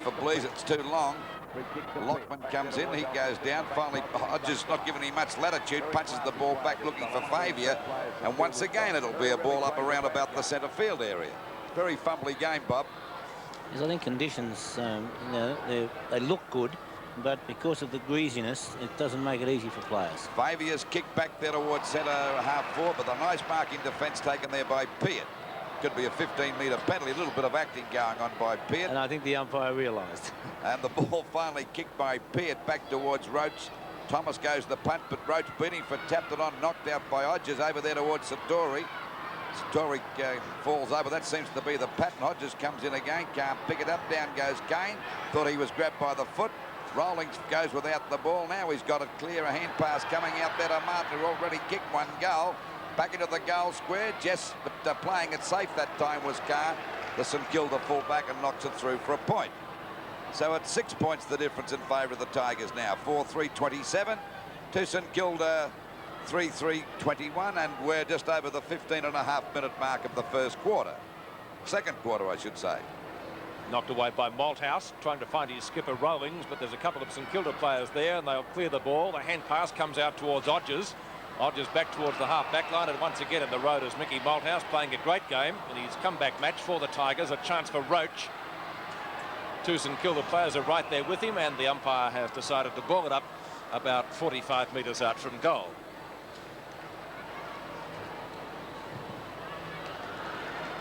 For Blees, it's too long. Lockman comes in, he goes down. Finally, Hodges not giving him much latitude, punches the ball back looking for favour. And once again, it'll be a ball up around about the centre field area. Very fumbly game, Bob. Yes, I think conditions, you know, they look good, but because of the greasiness, it doesn't make it easy for players. Favia's kicked back there towards centre half forward, but a nice marking defence taken there by Peart. Could be a 15-metre penalty. A little bit of acting going on by Peart. And I think the umpire realised. And the ball finally kicked by Peart back towards Roach. Thomas goes the punt, but Roach beating for tapped it on, knocked out by Hodges over there towards Satori. Satori falls over. That seems to be the pattern. Hodges comes in again, can't pick it up. Down goes Kane. Thought he was grabbed by the foot. Rawlings goes without the ball. Now he's got it clear. A hand pass coming out there to Martin, who already kicked one goal. Back into the goal square. Jess, but playing it safe that time was Carr, the St Kilda fullback, and knocks it through for a point. So it's 6 points the difference in favour of the Tigers now. 4-3-27 to St Kilda 3-3-21, and we're just over the 15.5-minute mark of the first quarter. Second quarter, I should say. Knocked away by Malthouse, trying to find his skipper Rawlings, but there's a couple of St Kilda players there, and they'll clear the ball. The hand pass comes out towards Hodges. Hodges back towards the half-back line, and once again in the road is Mickey Malthouse, playing a great game in his comeback match for the Tigers. A chance for Roach. Two St Kilda players are right there with him, and the umpire has decided to ball it up about 45 metres out from goal.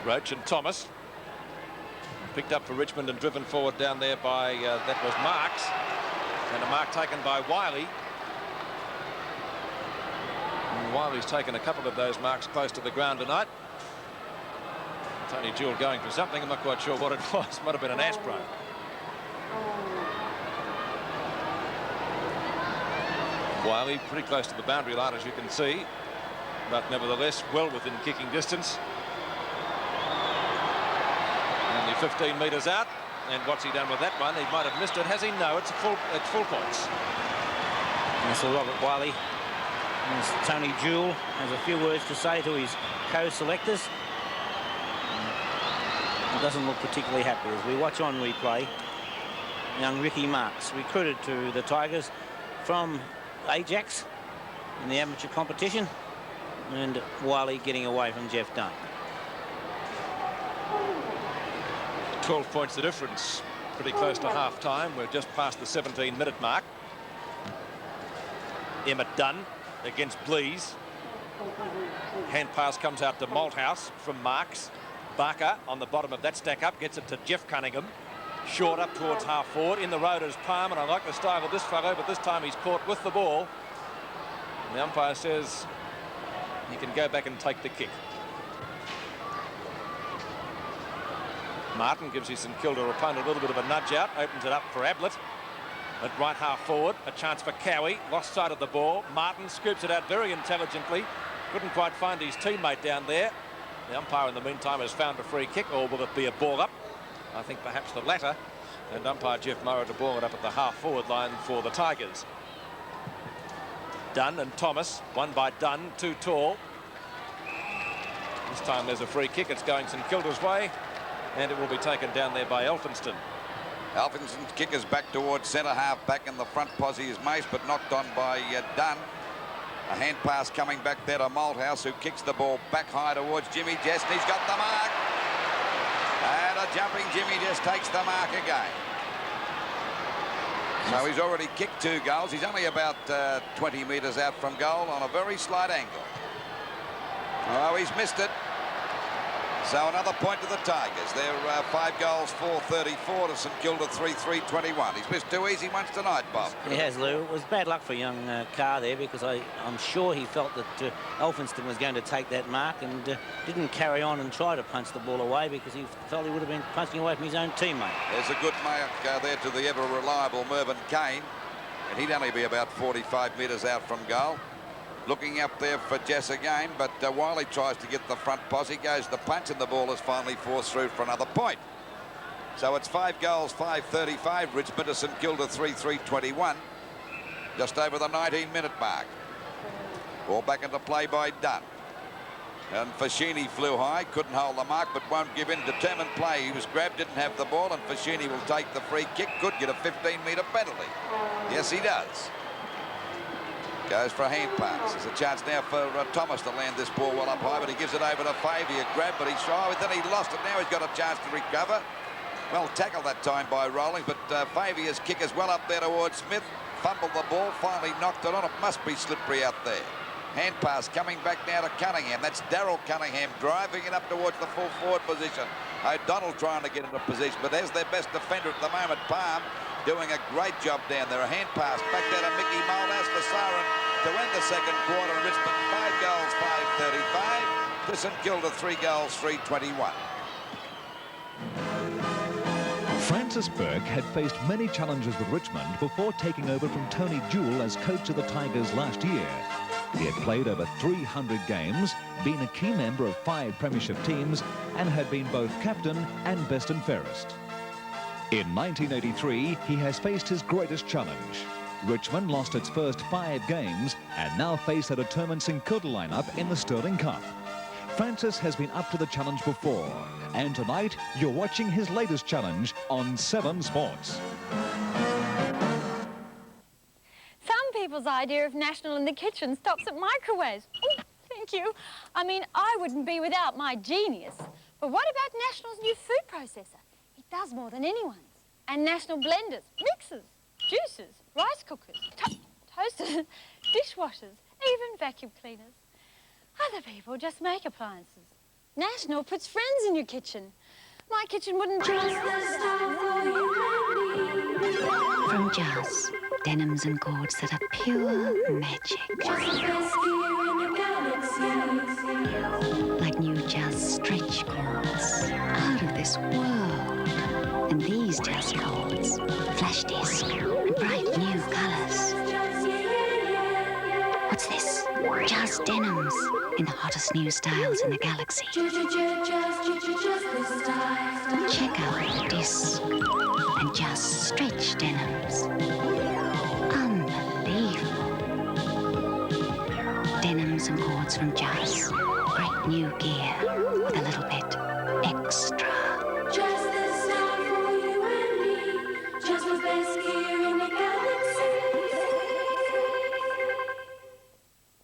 Roach and Thomas. Picked up for Richmond and driven forward down there by, that was Marks. And a mark taken by Wiley. And Wiley's taken a couple of those marks close to the ground tonight. Tony Jewell going for something. I'm not quite sure what it was. Might have been an aspro. Wiley pretty close to the boundary line, as you can see, but nevertheless well within kicking distance. Only 15 metres out, and what's he done with that one? He might have missed it. Has he? No, it's full points. Mr. Robert Wiley. And Tony Jewell has a few words to say to his co-selectors. He doesn't look particularly happy as we watch on replay. Young Ricky Marks, recruited to the Tigers from Ajax in the amateur competition, and Wiley getting away from Jeff Dunn. 12 points the difference. Pretty close to half-time. We're just past the 17-minute mark. Emmett Dunn against Blees. Hand pass comes out to Malthouse from Marks. Barker on the bottom of that stack up gets it to Jeff Cunningham. Short up towards half forward. In the road is Palm, and I like the style of this fellow, but this time he's caught with the ball. And the umpire says he can go back and take the kick. Martin gives his St Kilda opponent a little bit of a nudge out, opens it up for Ablett. At right half forward, a chance for Cowie. Lost sight of the ball. Martin scoops it out very intelligently. Couldn't quite find his teammate down there. The umpire in the meantime has found a free kick, or will it be a ball up? I think perhaps the latter. And umpire Jeff Murray to ball it up at the half forward line for the Tigers. Dunn and Thomas, one by Dunn, too tall. This time there's a free kick. It's going St Kilda's way, and it will be taken down there by Elphinston. Elphinston's kick is back towards centre half. Back in the front posse is Mace, but knocked on by Dunn. A hand pass coming back there to Malthouse, who kicks the ball back high towards Jimmy Jess. He's got the mark. And a jumping Jimmy Jess takes the mark again. So he's already kicked 2 goals. He's only about 20 metres out from goal on a very slight angle. Oh, he's missed it. So another point to the Tigers. They're 5 goals, 4-34 to St Kilda 3-3-21. He's missed 2 easy ones tonight, Bob. He has, Lou. It was bad luck for young Carr there, because I'm sure he felt that Elphinston was going to take that mark and didn't carry on and try to punch the ball away, because he felt he would have been punching away from his own teammate. There's a good mark there to the ever-reliable Mervyn Kane, and he'd only be about 45 metres out from goal. Looking up there for Jess again, but Wiley tries to get the front posse, goes the punch, and the ball is finally forced through for another point. So it's 5 goals, 5-35. Richmond to St Kilda 3-3-21. Just over the 19-minute mark. Ball back into play by Dunn. And Fascini flew high, couldn't hold the mark, but won't give in. Determined play. He was grabbed, didn't have the ball, and Fascini will take the free kick. Could get a 15-metre penalty. Yes, he does. Goes for a hand pass. There's a chance now for Thomas to land this ball well up high, but he gives it over to Favier. Grab, but he's shy. Then he lost it. Now he's got a chance to recover. Well tackled that time by Rawlings, but Favier's kick is well up there towards Smith. Fumbled the ball, finally knocked it on. It must be slippery out there. Hand pass coming back now to Cunningham. That's Darryl Cunningham driving it up towards the full forward position. O'Donnell trying to get into position, but there's their best defender at the moment, Palm, doing a great job down there. A hand pass back there to Mickey Moldhouse for Siren to end the second quarter. Richmond 5 goals, 5:35. To St Kilda 3 goals, 3:21. Francis Burke had faced many challenges with Richmond before taking over from Tony Jewell as coach of the Tigers last year. He had played over 300 games, been a key member of 5 premiership teams, and had been both captain and best and fairest. In 1983, he has faced his greatest challenge. Richmond lost its first 5 games and now face a determined St Kilda lineup in the Sterling Cup. Francis has been up to the challenge before, and tonight you're watching his latest challenge on 7 Sports. Some people's idea of National in the kitchen stops at microwaves. Oh, thank you. I mean, I wouldn't be without my genius. But what about National's new food processor? It does more than anyone's. And National blenders, mixers, juicers, rice cookers, toasters, dishwashers, even vacuum cleaners. Other people just make appliances. National puts friends in your kitchen. My kitchen wouldn't just... From Jazz, denims and cords that are pure magic. Like new Jazz stretch cords, out of this world. And these Jazz cords, flash disc, bright new colours. What's this? Jazz denims in the hottest new styles in the galaxy. Check out the disc and Jazz stretch denims. Unbelievable. Denims and cords from Jazz. Great new gear with a little bit extra. Just the style for you and me. Just the best gear in the galaxy.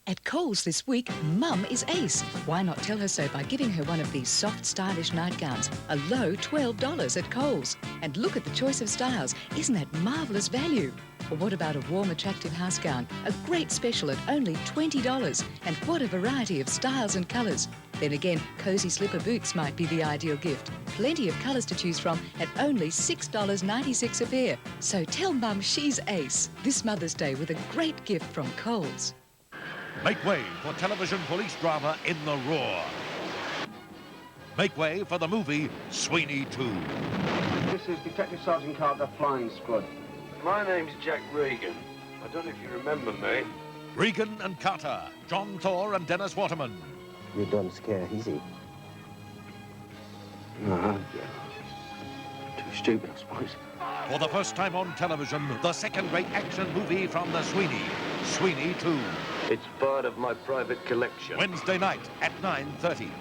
At Coles this week, Mum is ace. Why not tell her so by giving her one of these soft, stylish nightgowns, a low $12 at Coles? And look at the choice of styles. Isn't that marvellous value? Or what about a warm, attractive house gown? A great special at only $20. And what a variety of styles and colours. Then again, cosy slipper boots might be the ideal gift. Plenty of colours to choose from at only $6.96 a pair. So tell Mum she's ace this Mother's Day with a great gift from Coles. Make way for television police drama In the Roar. Make way for the movie Sweeney 2. This is Detective Sergeant Carter, Flying Squad. My name's Jack Regan. I don't know if you remember me. Regan and Carter, John Thor and Dennis Waterman. You don't scare easy. No, too stupid, I suppose. For the first time on television, the second-rate action movie from the Sweeney, Sweeney 2. It's part of my private collection. Wednesday night at 9:30.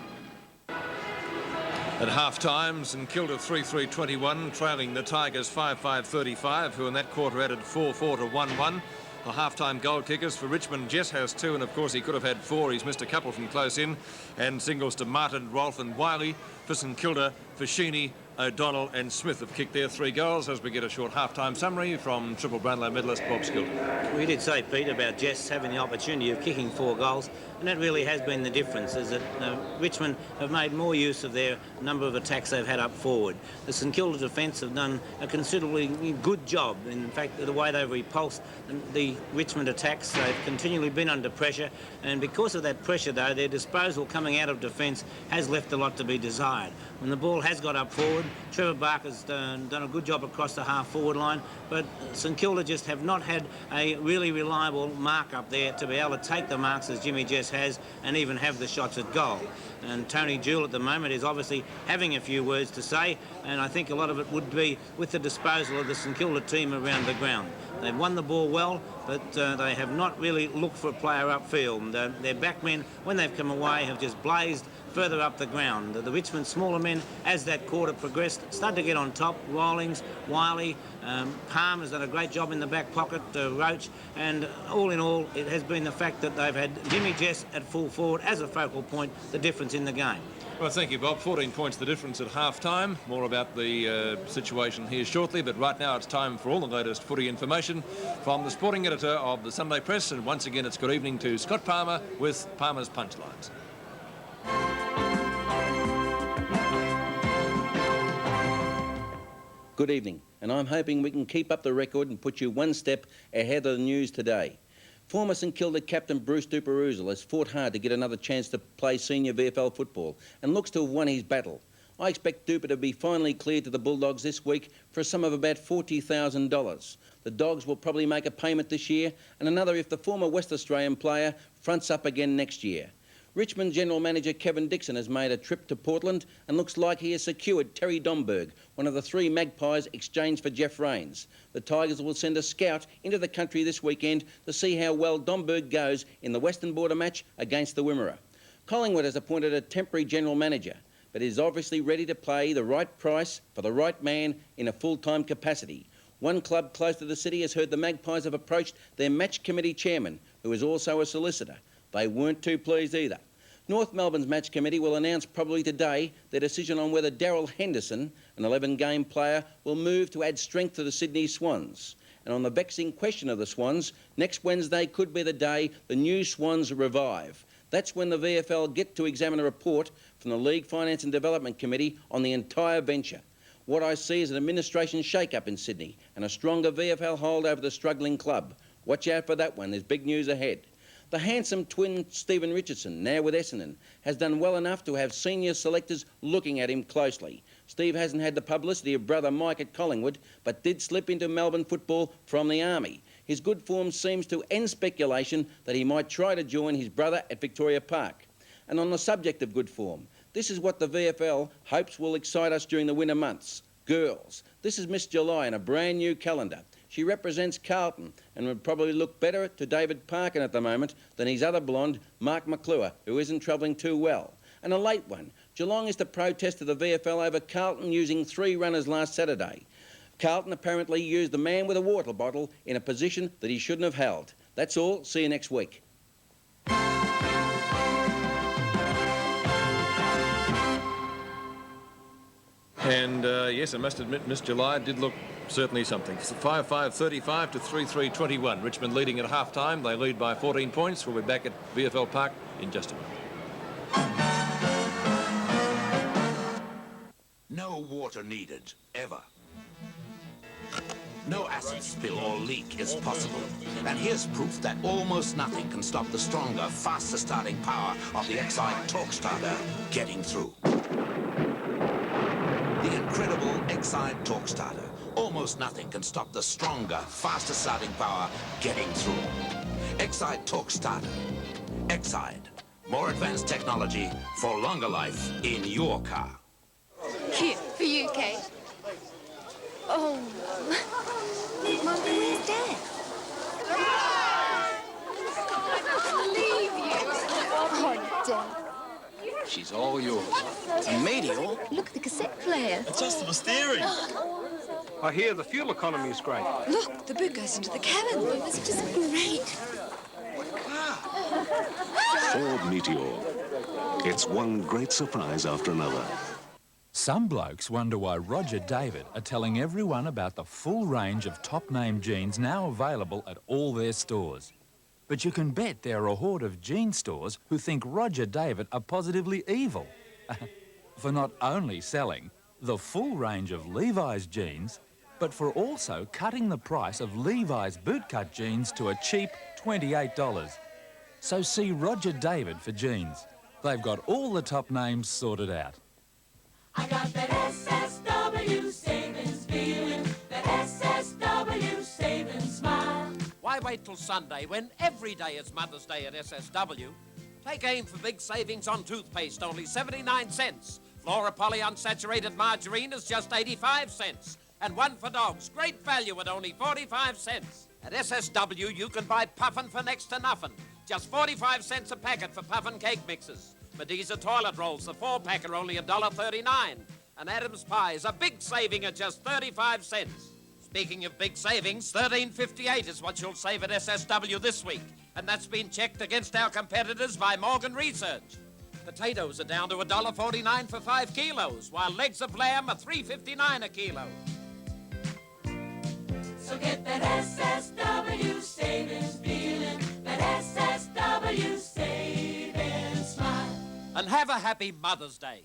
At half-time, St Kilda 3-3-21, trailing the Tigers 5-5-35, who in that quarter added 4-4 to 1-1. The half-time goal kickers for Richmond, Jess has 2, and of course he could have had 4. He's missed a couple from close in. And singles to Martin, Rolfe and Wiley. For St Kilda, Fascini, O'Donnell and Smith have kicked their 3 goals as we get a short half-time summary from Triple Brownlow medalist Bob Skilton. We did say, Pete, about Jess having the opportunity of kicking 4 goals, and that really has been the difference, is that Richmond have made more use of their number of attacks they've had up forward. The St Kilda defence have done a considerably good job. In fact, the way they've repulsed the Richmond attacks, they've continually been under pressure, and because of that pressure, though, their disposal coming out of defence has left a lot to be desired. When the ball has got up forward, forward. Trevor Barker's done a good job across the half-forward line, but St Kilda just have not had a really reliable mark up there to be able to take the marks as Jimmy Jess has and even have the shots at goal. And Tony Jewell at the moment is obviously having a few words to say, and I think a lot of it would be with the disposal of the St Kilda team around the ground. They've won the ball well, but they have not really looked for a player upfield. Their backmen, when they've come away, have just blazed further up the ground. The Richmond smaller men, as that quarter progressed, started to get on top. Rawlings, Wiley, Palmer's done a great job in the back pocket, Roach, and all in all, it has been the fact that they've had Jimmy Jess at full forward as a focal point, the difference in the game. Well, thank you, Bob. 14 points the difference at half-time. More about the situation here shortly, but right now it's time for all the latest footy information from the sporting editor of the Sunday Press, and once again it's good evening to Scott Palmer with Palmer's Punchlines. Good evening, and I'm hoping we can keep up the record and put you one step ahead of the news today. Former St Kilda captain Bruce Duperouzal has fought hard to get another chance to play senior VFL football and looks to have won his battle. I expect Duper to be finally cleared to the Bulldogs this week for a sum of about $40,000. The Dogs will probably make a payment this year and another if the former West Australian player fronts up again next year. Richmond General Manager Kevin Dixon has made a trip to Portland and looks like he has secured Terry Domberg, one of the 3 Magpies exchanged for Jeff Rains. The Tigers will send a scout into the country this weekend to see how well Domberg goes in the Western Border match against the Wimmera. Collingwood has appointed a temporary general manager, but is obviously ready to pay the right price for the right man in a full-time capacity. One club close to the city has heard the Magpies have approached their match committee chairman, who is also a solicitor. They weren't too pleased either. North Melbourne's match committee will announce probably today their decision on whether Daryl Henderson, an 11-game player, will move to add strength to the Sydney Swans. And on the vexing question of the Swans, next Wednesday could be the day the new Swans revive. That's when the VFL get to examine a report from the League Finance and Development Committee on the entire venture. What I see is an administration shake-up in Sydney and a stronger VFL hold over the struggling club. Watch out for that one, there's big news ahead. The handsome twin Stephen Richardson, now with Essendon, has done well enough to have senior selectors looking at him closely. Steve hasn't had the publicity of brother Mike at Collingwood, but did slip into Melbourne football from the Army. His good form seems to end speculation that he might try to join his brother at Victoria Park. And on the subject of good form, this is what the VFL hopes will excite us during the winter months. Girls. This is Miss July in a brand new calendar. She represents Carlton and would probably look better to David Parkin at the moment than his other blonde, Mark McClure, who isn't travelling too well. And a late one. Geelong is to protest to the VFL over Carlton using 3 runners last Saturday. Carlton apparently used the man with a water bottle in a position that he shouldn't have held. That's all. See you next week. And yes, I must admit, Miss July did look certainly something. 5-5-35 to 3-3-21. Richmond leading at half-time. They lead by 14 points. We'll be back at VFL Park in just a moment. No water needed, ever. No acid spill or leak is possible. And here's proof that almost nothing can stop the stronger, faster starting power of the Excite Torque Starter getting through. The incredible Excite Torque Starter. Almost nothing can stop the stronger, faster starting power getting through. Excite Torque Starter. Excite. More advanced technology for longer life in your car. Here, for you, Kate. Oh, Mum, where's Dad? I can't believe you. Oh, Dad. She's all yours. A meteor? Look at the cassette player. Adjustable steering. I hear the fuel economy is great. Look, the boot goes into the cabin. It's just great. Ford Meteor. It's one great surprise after another. Some blokes wonder why Roger David are telling everyone about the full range of top-name jeans now available at all their stores. But you can bet there are a horde of jean stores who think Roger David are positively evil for not only selling the full range of Levi's jeans, but for also cutting the price of Levi's bootcut jeans to a cheap $28. So see Roger David for jeans. They've got all the top names sorted out. I got that SS wait till Sunday when every day is Mother's Day at SSW? Take aim for big savings on toothpaste, only 79 cents. Flora Poly unsaturated margarine is just 85 cents. And one for dogs, great value at only 45 cents. At SSW, you can buy puffin for next to nothing. Just 45 cents a packet for puffin cake mixes. Mediza toilet rolls, the 4-pack are only $1.39. And Adam's pies, a big saving at just 35 cents. Speaking of big savings, $13.58 is what you'll save at SSW this week. And that's been checked against our competitors by Morgan Research. Potatoes are down to $1.49 for 5 kilos, while legs of lamb are $3.59 a kilo. So get that SSW savings feeling, that SSW savings smile. And have a happy Mother's Day.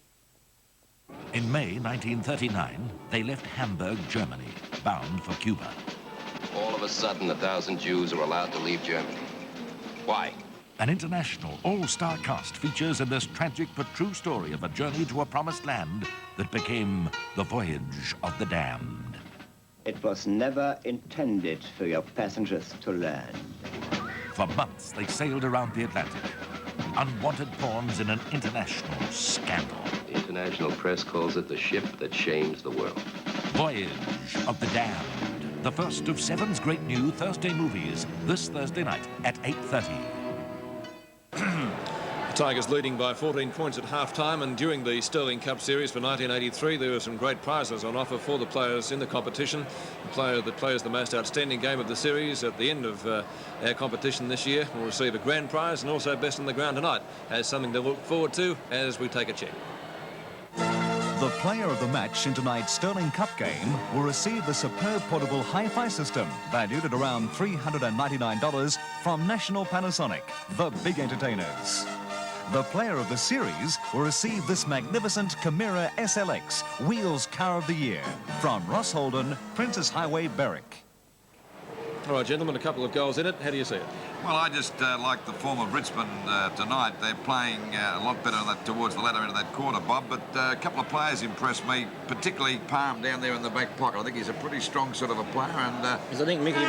In May 1939, they left Hamburg, Germany, bound for Cuba. All of a sudden, 1,000 Jews are allowed to leave Germany. Why? An international all-star cast features in this tragic but true story of a journey to a promised land that became the voyage of the damned. It was never intended for your passengers to land. For months, they sailed around the Atlantic, unwanted pawns in an international scandal. The international press calls it the ship that shames the world. Voyage of the Damned, the first of 7's great new Thursday movies, this Thursday night at 8:30. Tigers leading by 14 points at half-time, and during the Sterling Cup Series for 1983 there were some great prizes on offer for the players in the competition. The player that plays the most outstanding game of the series at the end of our competition this year will receive a grand prize, and also best on the ground tonight has something to look forward to as we take a check. The player of the match in tonight's Sterling Cup game will receive the superb portable hi-fi system valued at around $399 from National Panasonic, the big entertainers. The player of the series will receive this magnificent Chimera SLX Wheels Car of the Year from Ross Holden, Princess Highway, Berwick. All right, gentlemen, a couple of goals in it. How do you see it? Well, I just like the form of Richmond tonight. They're playing a lot better towards the latter end of that quarter, Bob, but a couple of players impressed me, particularly Palm down there in the back pocket. I think he's a pretty strong sort of a player. And I think Mickey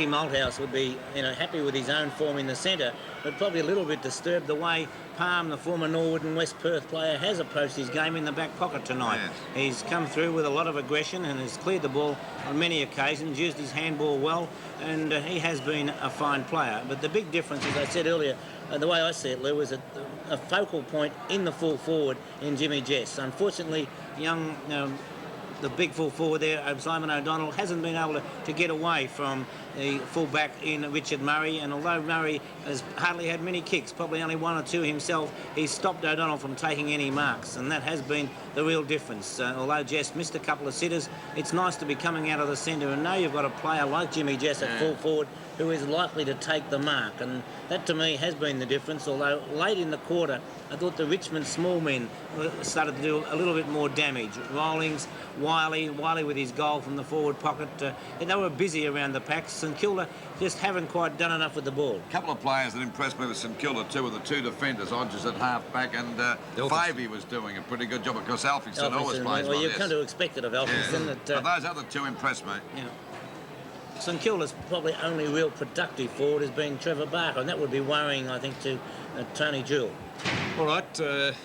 Malthouse would be, happy with his own form in the centre, but probably a little bit disturbed the way Palm, the former Norwood and West Perth player, has approached his game in the back pocket tonight. Yes. He's come through with a lot of aggression and has cleared the ball on many occasions, used his handball well, and he has been a fine player. But the big difference, as I said earlier, the way I see it, Lou, is a focal point in the full forward in Jimmy Jess. Unfortunately, the big full forward there, Simon O'Donnell, hasn't been able to get away from the full-back in Richard Murray, and although Murray has hardly had many kicks, probably only 1 or 2 himself, he's stopped O'Donnell from taking any marks, and that has been the real difference. Although Jess missed a couple of sitters, it's nice to be coming out of the centre, and now you've got a player like Jimmy Jess at full forward who is likely to take the mark, and that to me has been the difference. Although late in the quarter I thought the Richmond small men started to do a little bit more damage. Rawlings, Wiley with his goal from the forward pocket, they were busy around the pack. St Kilda just haven't quite done enough with the ball. A couple of players that impressed me with St Kilda too were the 2 defenders, Hodges at half-back, and Favey was doing a pretty good job. Of course, Alfington always plays well. You've come to expect it of Alfington. But those other 2 impressed me. Yeah. St Kilda's probably only real productive forward has been Trevor Barker, and that would be worrying, I think, to Tony Jewell. All right,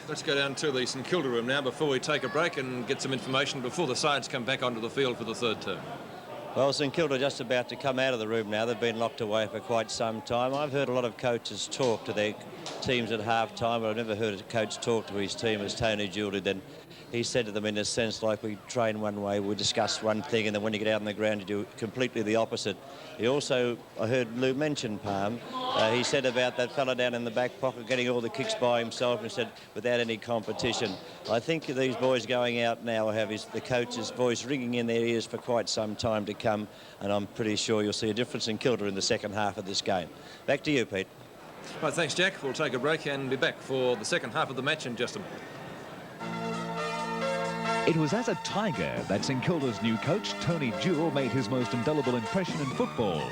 let's go down to the St Kilda room now before we take a break and get some information before the sides come back onto the field for the third term. Well, St Kilda just about to come out of the room now. They've been locked away for quite some time. I've heard a lot of coaches talk to their teams at half-time, but I've never heard a coach talk to his team as Tony Jewell did. Then he said to them in a sense like, we train one way, we discuss one thing, and then when you get out on the ground you do completely the opposite. He also, I heard Lou mention Palm, he said about that fella down in the back pocket getting all the kicks by himself, and said without any competition. I think these boys going out now have the coach's voice ringing in their ears for quite some time to come, and I'm pretty sure you'll see a difference in Kilda in the second half of this game. Back to you, Pete. Right, thanks, Jack. We'll take a break and be back for the second half of the match in just a minute. It was as a Tiger that St Kilda's new coach, Tony Jewell, made his most indelible impression in football.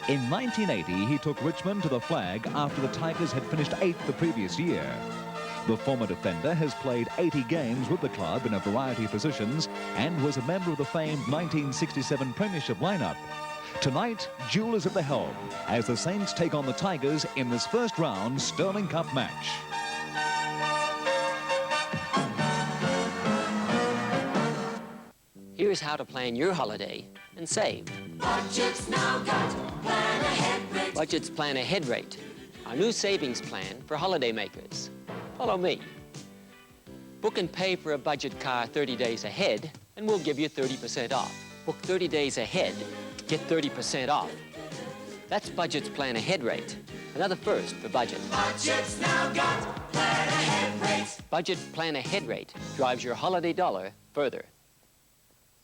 In 1980, he took Richmond to the flag after the Tigers had finished 8th the previous year. The former defender has played 80 games with the club in a variety of positions and was a member of the famed 1967 Premiership lineup. Tonight, Jewell is at the helm as the Saints take on the Tigers in this first round Sterling Cup match. Here's how to plan your holiday and save. Budget's now got Plan Ahead Rate. Budget's Plan Ahead Rate, our new savings plan for holiday makers. Follow me. Book and pay for a budget car 30 days ahead, and we'll give you 30% off. Book 30 days ahead, get 30% off. That's Budget's Plan Ahead Rate. Another first for Budget. Budget's now got Plan Ahead Rate. Budget Plan Ahead Rate drives your holiday dollar further.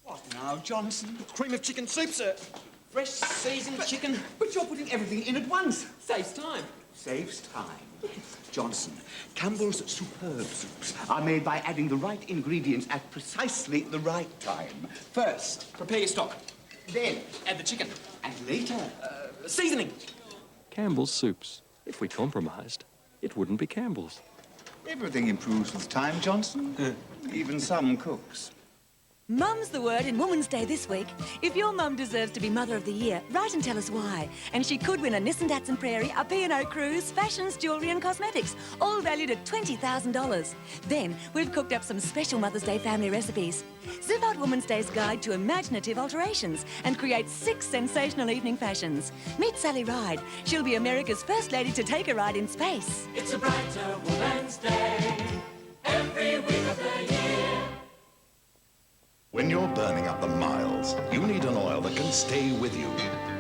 What now, Johnson? Cream of chicken soup, sir. Fresh seasoned chicken. But you're putting everything in at once. Saves time. Saves time. Johnson, Campbell's superb soups are made by adding the right ingredients at precisely the right time. First, prepare your stock. Then, add the chicken. And later, seasoning. Campbell's soups. If we compromised, it wouldn't be Campbell's. Everything improves with time, Johnson. Even some cooks. Mum's the word in Women's Day this week. If your mum deserves to be Mother of the Year, write and tell us why. And she could win a Nissan Datsun Prairie, a P&O cruise, fashions, jewellery and cosmetics, all valued at $20,000. Then, we've cooked up some special Mother's Day family recipes. Zip out Women's Day's guide to imaginative alterations and create 6 sensational evening fashions. Meet Sally Ride. She'll be America's first lady to take a ride in space. It's a brighter Women's Day every week of the year. When you're burning up the miles, you need an oil that can stay with you.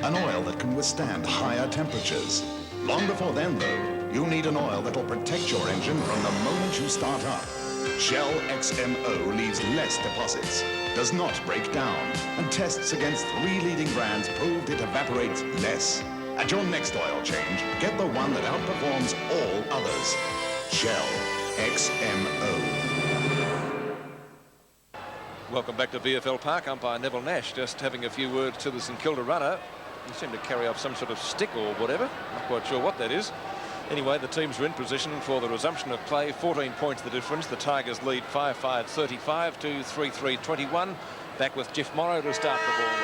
An oil that can withstand higher temperatures. Long before then, though, you need an oil that'll protect your engine from the moment you start up. Shell XMO leaves less deposits, does not break down, and tests against 3 leading brands proved it evaporates less. At your next oil change, get the one that outperforms all others. Shell XMO. Welcome back to VFL Park. Umpire Neville Nash just having a few words to the St Kilda runner. He seemed to carry off some sort of stick or whatever. Not quite sure what that is. Anyway, the teams are in position for the resumption of play. 14 points the difference. The Tigers lead 5-5-35 to 3-3-21. Back with Jeff Morrow to start the ball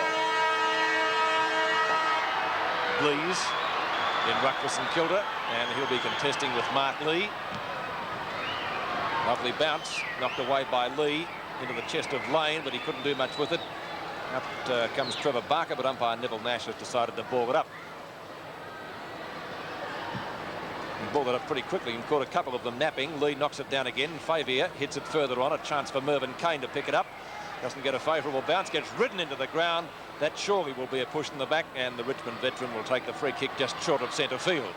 roll. Blees in ruck for St Kilda, and he'll be contesting with Mark Lee. Lovely bounce, knocked away by Lee into the chest of Lane, but he couldn't do much with it. Up comes Trevor Barker, but umpire Neville Nash has decided to ball it up. He balled it up pretty quickly and caught a couple of them napping. Lee knocks it down again. Favier hits it further on. A chance for Mervyn Kane to pick it up. Doesn't get a favourable bounce. Gets ridden into the ground. That surely will be a push in the back, and the Richmond veteran will take the free kick just short of centre field.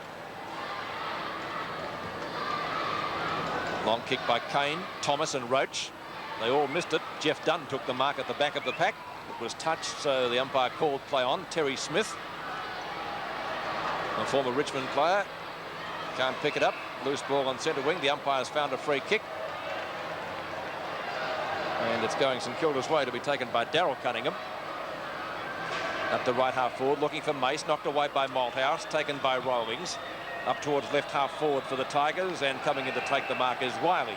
Long kick by Kane, Thomas and Roach. They all missed it. Jeff Dunn took the mark at the back of the pack. It was touched, so the umpire called play on. Terry Smith, a former Richmond player, can't pick it up. Loose ball on centre wing. The umpire's found a free kick. And it's going St Kilda's way to be taken by Darryl Cunningham. Up the right half forward, looking for Mace. Knocked away by Malthouse, taken by Rawlings. Up towards left half forward for the Tigers, and coming in to take the mark is Wiley.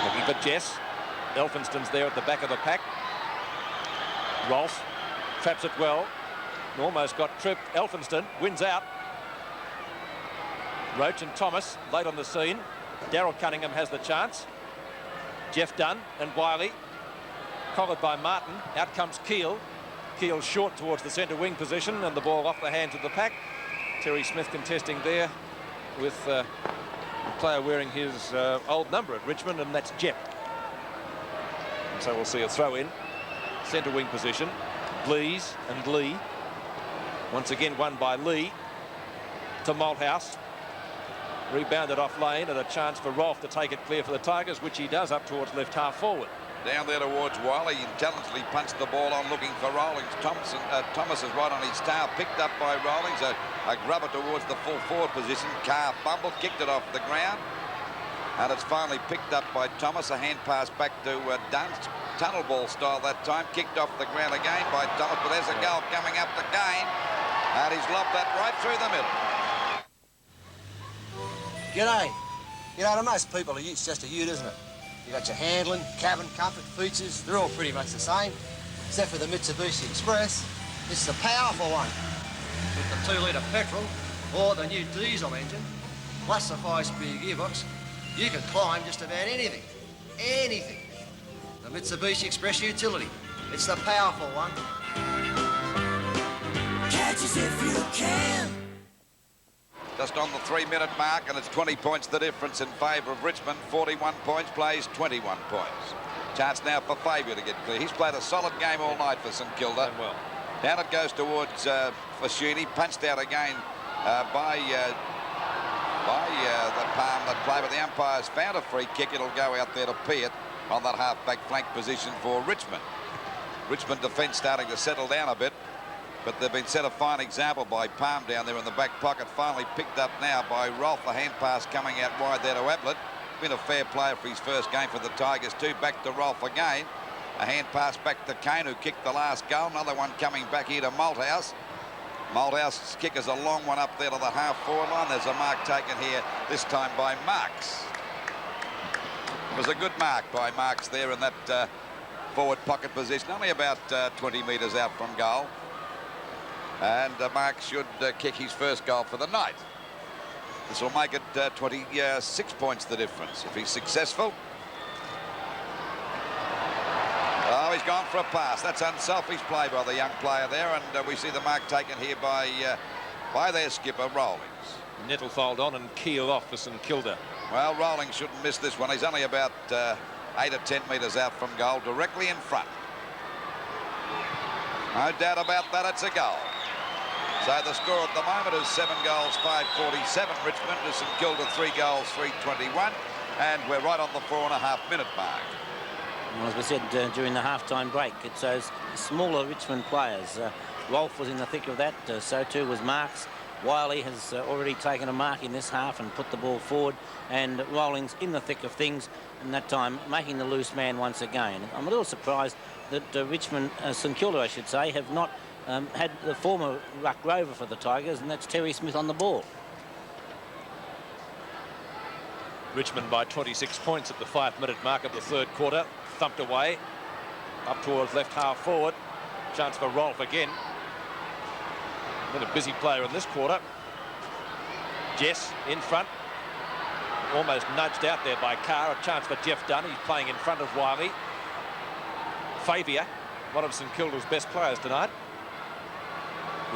Looking for Jess. Elphinston's there at the back of the pack. Rolfe traps it well. Almost got tripped. Elphinston wins out. Roach and Thomas late on the scene. Darryl Cunningham has the chance. Jeff Dunn and Wiley. Collared by Martin. Out comes Keel. Keel short towards the centre wing position, and the ball off the hands of the pack. Terry Smith contesting there with a player wearing his old number at Richmond, and that's Jepp. So we'll see a throw in. Centre wing position. Blees and Lee. Once again won by Lee to Malthouse. Rebounded off lane, and a chance for Rolfe to take it clear for the Tigers, which he does up towards left half forward. Down there towards Wiley, intelligently punched the ball on, looking for Rawlings. Thomas is right on his tail, picked up by Rawlings. A grubber towards the full forward position. Carr fumbled, kicked it off the ground, and it's finally picked up by Thomas. A hand pass back to Dunn, tunnel ball style that time. Kicked off the ground again by Thomas, but there's a goal coming up to Kane. And he's lobbed that right through the middle. G'day. You know, to most people, a ute's just a ute, isn't it? You got your handling, cabin, comfort, features, they're all pretty much the same. Except for the Mitsubishi Express. This is a powerful one. With the 2-litre petrol, or the new diesel engine, plus the 5-speed gearbox, you can climb just about anything. Anything. The Mitsubishi Express Utility. It's the powerful one. Catch us if you can. Just on the 3-minute mark, and it's 20 points the difference in favour of Richmond. 41 points, plays 21 points. Chance now for Fabian to get clear. He's played a solid game all night for St Kilda. Well. Down it goes towards Fashini, punched out again by the palm that play, but the umpire's found a free kick. It'll go out there to Peart on that half-back flank position for Richmond. Richmond defence starting to settle down a bit, but they've been set a fine example by Palm down there in the back pocket. Finally picked up now by Rolfe. The hand pass coming out wide there to Ablett. Been a fair player for his first game for the Tigers too. Back to Rolfe again. A hand pass back to Kane, who kicked the last goal. Another one coming back here to Malthouse. Malthouse's kick is a long one up there to the half-forward line. There's a mark taken here, this time by Marks. It was a good mark by Marks there in that forward pocket position, only about 20 metres out from goal. And Marks should kick his first goal for the night. This will make it 26 points the difference if he's successful. Oh, he's gone for a pass. That's unselfish play by the young player there, and we see the mark taken here by their skipper, Rawlings. Nettlefold on and keel off for St Kilda. Well, Rawlings shouldn't miss this one. He's only about 8 or 10 metres out from goal, directly in front. No doubt about that, it's a goal. So the score at the moment is 7 goals, 547. Richmond to St Kilda, 3 goals, 321. And we're right on the 4.5-minute mark. Well, as we said during the half-time break, it's those smaller Richmond players. Rolfe was in the thick of that, so too was Marks. Wiley has already taken a mark in this half and put the ball forward, and Rawlings in the thick of things, and that time making the loose man once again. I'm a little surprised that Richmond, St Kilda I should say, have not had the former ruck rover for the Tigers, and that's Terry Smith on the ball. Richmond by 26 points at the 5-minute mark of the third quarter. Thumped away up towards left half forward. Chance for Rolfe again. Been a busy player in this quarter. Jess in front, almost nudged out there by Carr. A chance for Jeff Dunn. He's playing in front of Wiley. Fabian, one of St Kilda's best players tonight.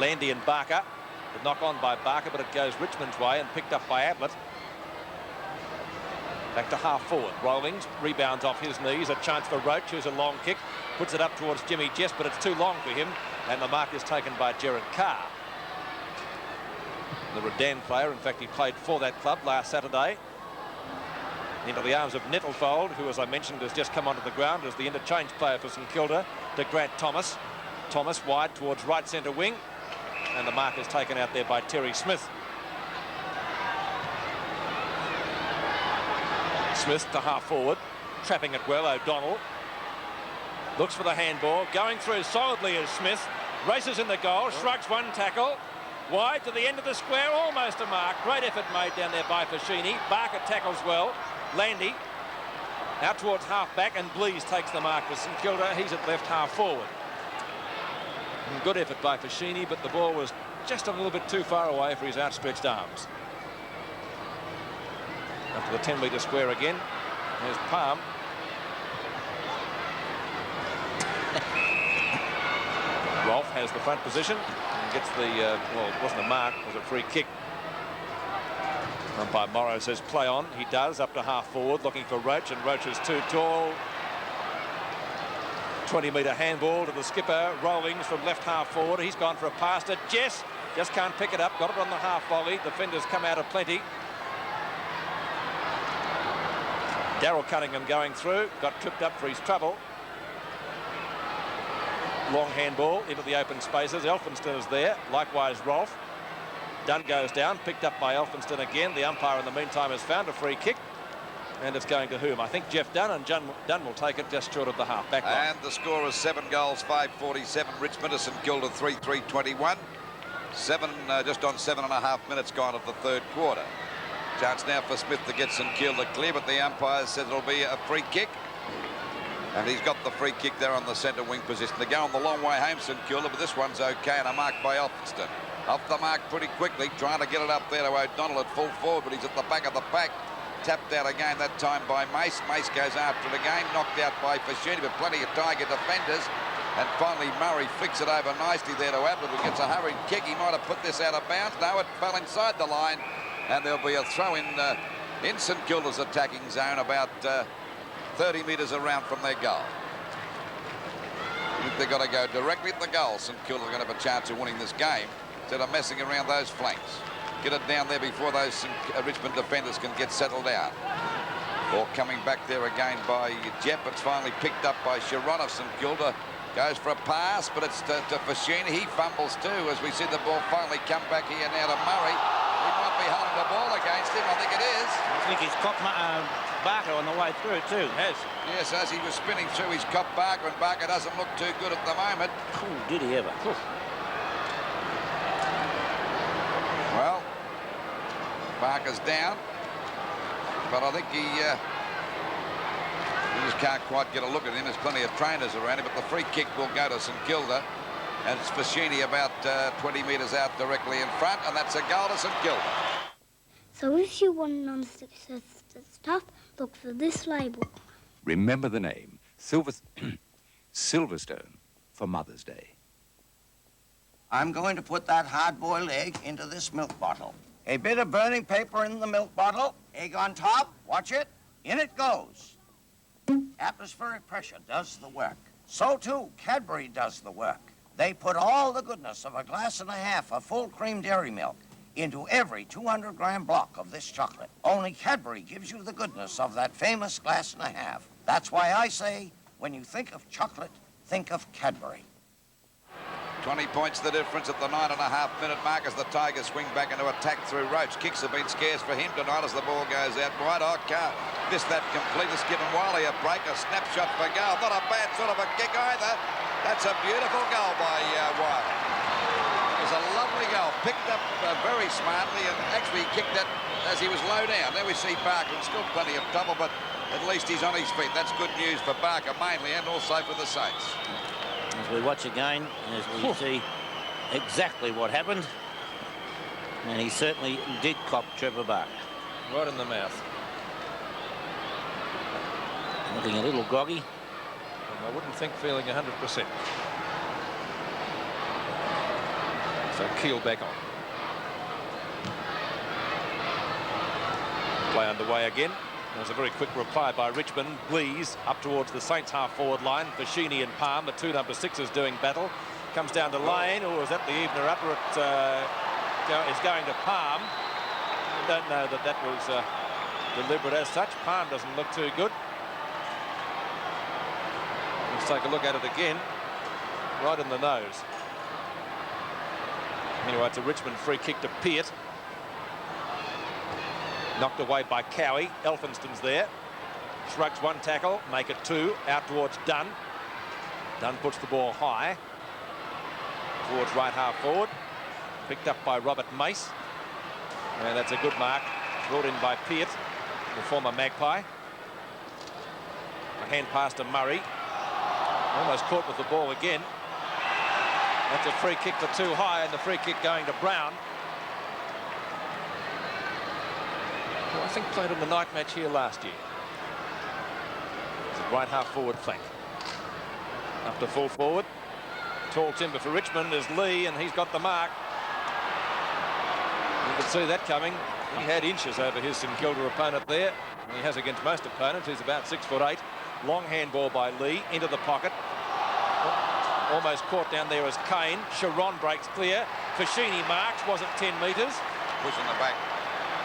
Landy and Barker. The knock on by Barker, but it goes Richmond's way and picked up by Ablett. Back to half forward. Rawlings rebounds off his knees. A chance for Roach, who's a long kick. Puts it up towards Jimmy Jess, but it's too long for him. And the mark is taken by Gerard Carr. The Redan player, in fact, he played for that club last Saturday. Into the arms of Nettlefold, who, as I mentioned, has just come onto the ground as the interchange player for St Kilda, to Grant Thomas. Thomas wide towards right centre wing. And the mark is taken out there by Terry Smith. Smith to half forward, trapping it well. O'Donnell looks for the handball, going through solidly as Smith races in the goal, shrugs one tackle wide to the end of the square, almost a mark. Great effort made down there by Fashini. Barker tackles well. Landy out towards half back, and Blease takes the mark for St Kilda. He's at left half forward. Good effort by Fashini, but the ball was just a little bit too far away for his outstretched arms. Up to the 10-metre square again. There's Palm. Rolfe has the front position and gets the, well, it wasn't a mark, it was a free kick. Umpire Morrow says play on. He does, up to half forward, looking for Roach, and Roach is too tall. 20-metre handball to the skipper, Rawlings from left half forward. He's gone for a pass to Jess. Just can't pick it up. Got it on the half volley. Defenders come out of plenty. Darryl Cunningham going through, got tripped up for his trouble. Long handball into the open spaces. Elphinston is there, likewise Rolfe. Dunn goes down, picked up by Elphinston again. The umpire in the meantime has found a free kick, and it's going to whom? I think Jeff Dunn, and Dunn will take it just short of the half back line. And the score is 7 goals, 547. Richmond to St Kilda, 3-3-21. Just on 7.5 minutes gone of the third quarter. Chance now for Smith to get St Kilda clear, but the umpire says it'll be a free kick. And he's got the free kick there on the centre wing position. They're going the long way home, St Kilda, but this one's okay, and a mark by Elphinston. Off the mark pretty quickly, trying to get it up there to O'Donnell at full forward, but he's at the back of the pack. Tapped out again that time by Mace. Mace goes after it again, knocked out by Fashini, but plenty of Tiger defenders. And finally Murray flicks it over nicely there to Ablett, who gets a hurried kick. He might have put this out of bounds. No, it fell inside the line, and there'll be a throw in St Kilda's attacking zone about 30 metres around from their goal. They've got to go directly at the goal. St Kilda are going to have a chance of winning this game instead of messing around those flanks. Get it down there before those Richmond defenders can get settled down. Ball coming back there again by Jepp. It's finally picked up by Sharon of St Kilda. Goes for a pass, but it's to Fashini. He fumbles too as we see the ball finally come back here now to Murray. He might be holding the ball against him. I think it is. I think he's caught Barker on the way through too. Yes, as he was spinning through, he's caught Barker, and Barker doesn't look too good at the moment. Ooh, did he ever? Ooh. Well, Barker's down, but I think he just can't quite get a look at him. There's plenty of trainers around him, but the free kick will go to St Kilda, and it's Fashini about 20 metres out directly in front, and that's a goal to St Kilda. So if you want non-stick stuff, look for this label. Remember the name, Silverstone, for Mother's Day. I'm going to put that hard-boiled egg into this milk bottle. A bit of burning paper in the milk bottle, egg on top, watch it, in it goes. Atmospheric pressure does the work. So too, Cadbury does the work. They put all the goodness of 1.5 glasses of full cream dairy milk into every 200-gram block of this chocolate. Only Cadbury gives you the goodness of that famous 1.5 glasses. That's why I say, when you think of chocolate, think of Cadbury. 20 points the difference at the 9.5-minute mark as the Tigers swing back into attack through Roach. Kicks have been scarce for him tonight as the ball goes out wide. Oh, can't miss that complete. It's given Wiley a break, a snapshot for goal. Not a bad sort of a kick either. That's a beautiful goal by Wiley. It was a lovely goal, picked up very smartly, and actually kicked it as he was low down. There we see Barker, and still plenty of trouble, but at least he's on his feet. That's good news for Barker mainly, and also for the Saints. As we watch again, as we see exactly what happened, and he certainly did cop Trevor Barker. Right in the mouth. Looking a little groggy. And I wouldn't think feeling 100%. So Keel back on. Play underway again. There's a very quick reply by Richmond. Blees up towards the Saints half-forward line. Fashini and Palm, the two number 6s doing battle. Comes down to Lane, or is that the evener upper? It is going to Palm. I don't know that that was deliberate as such. Palm doesn't look too good. Let's take a look at it again. Right in the nose. Anyway, it's a Richmond free kick to Peart. Knocked away by Cowie. Elphinston's there. Shrugs one tackle, make it two. Out towards Dunn. Dunn puts the ball high. Towards right half forward. Picked up by Robert Mace. And that's a good mark. Brought in by Peart, the former Magpie. A hand pass to Murray. Almost caught with the ball again. That's a free kick for too high, and the free kick going to Brown. Who I think played in the night match here last year. It's a right half forward flank. Up to full forward. Tall timber for Richmond is Lee, and he's got the mark. You could see that coming. He had inches over his St Kilda opponent there. He has against most opponents. He's about 6'8". Long handball by Lee into the pocket. Almost caught down there as Kane. Sharon breaks clear. Fashini marks. Was it 10 metres? Pushing the back.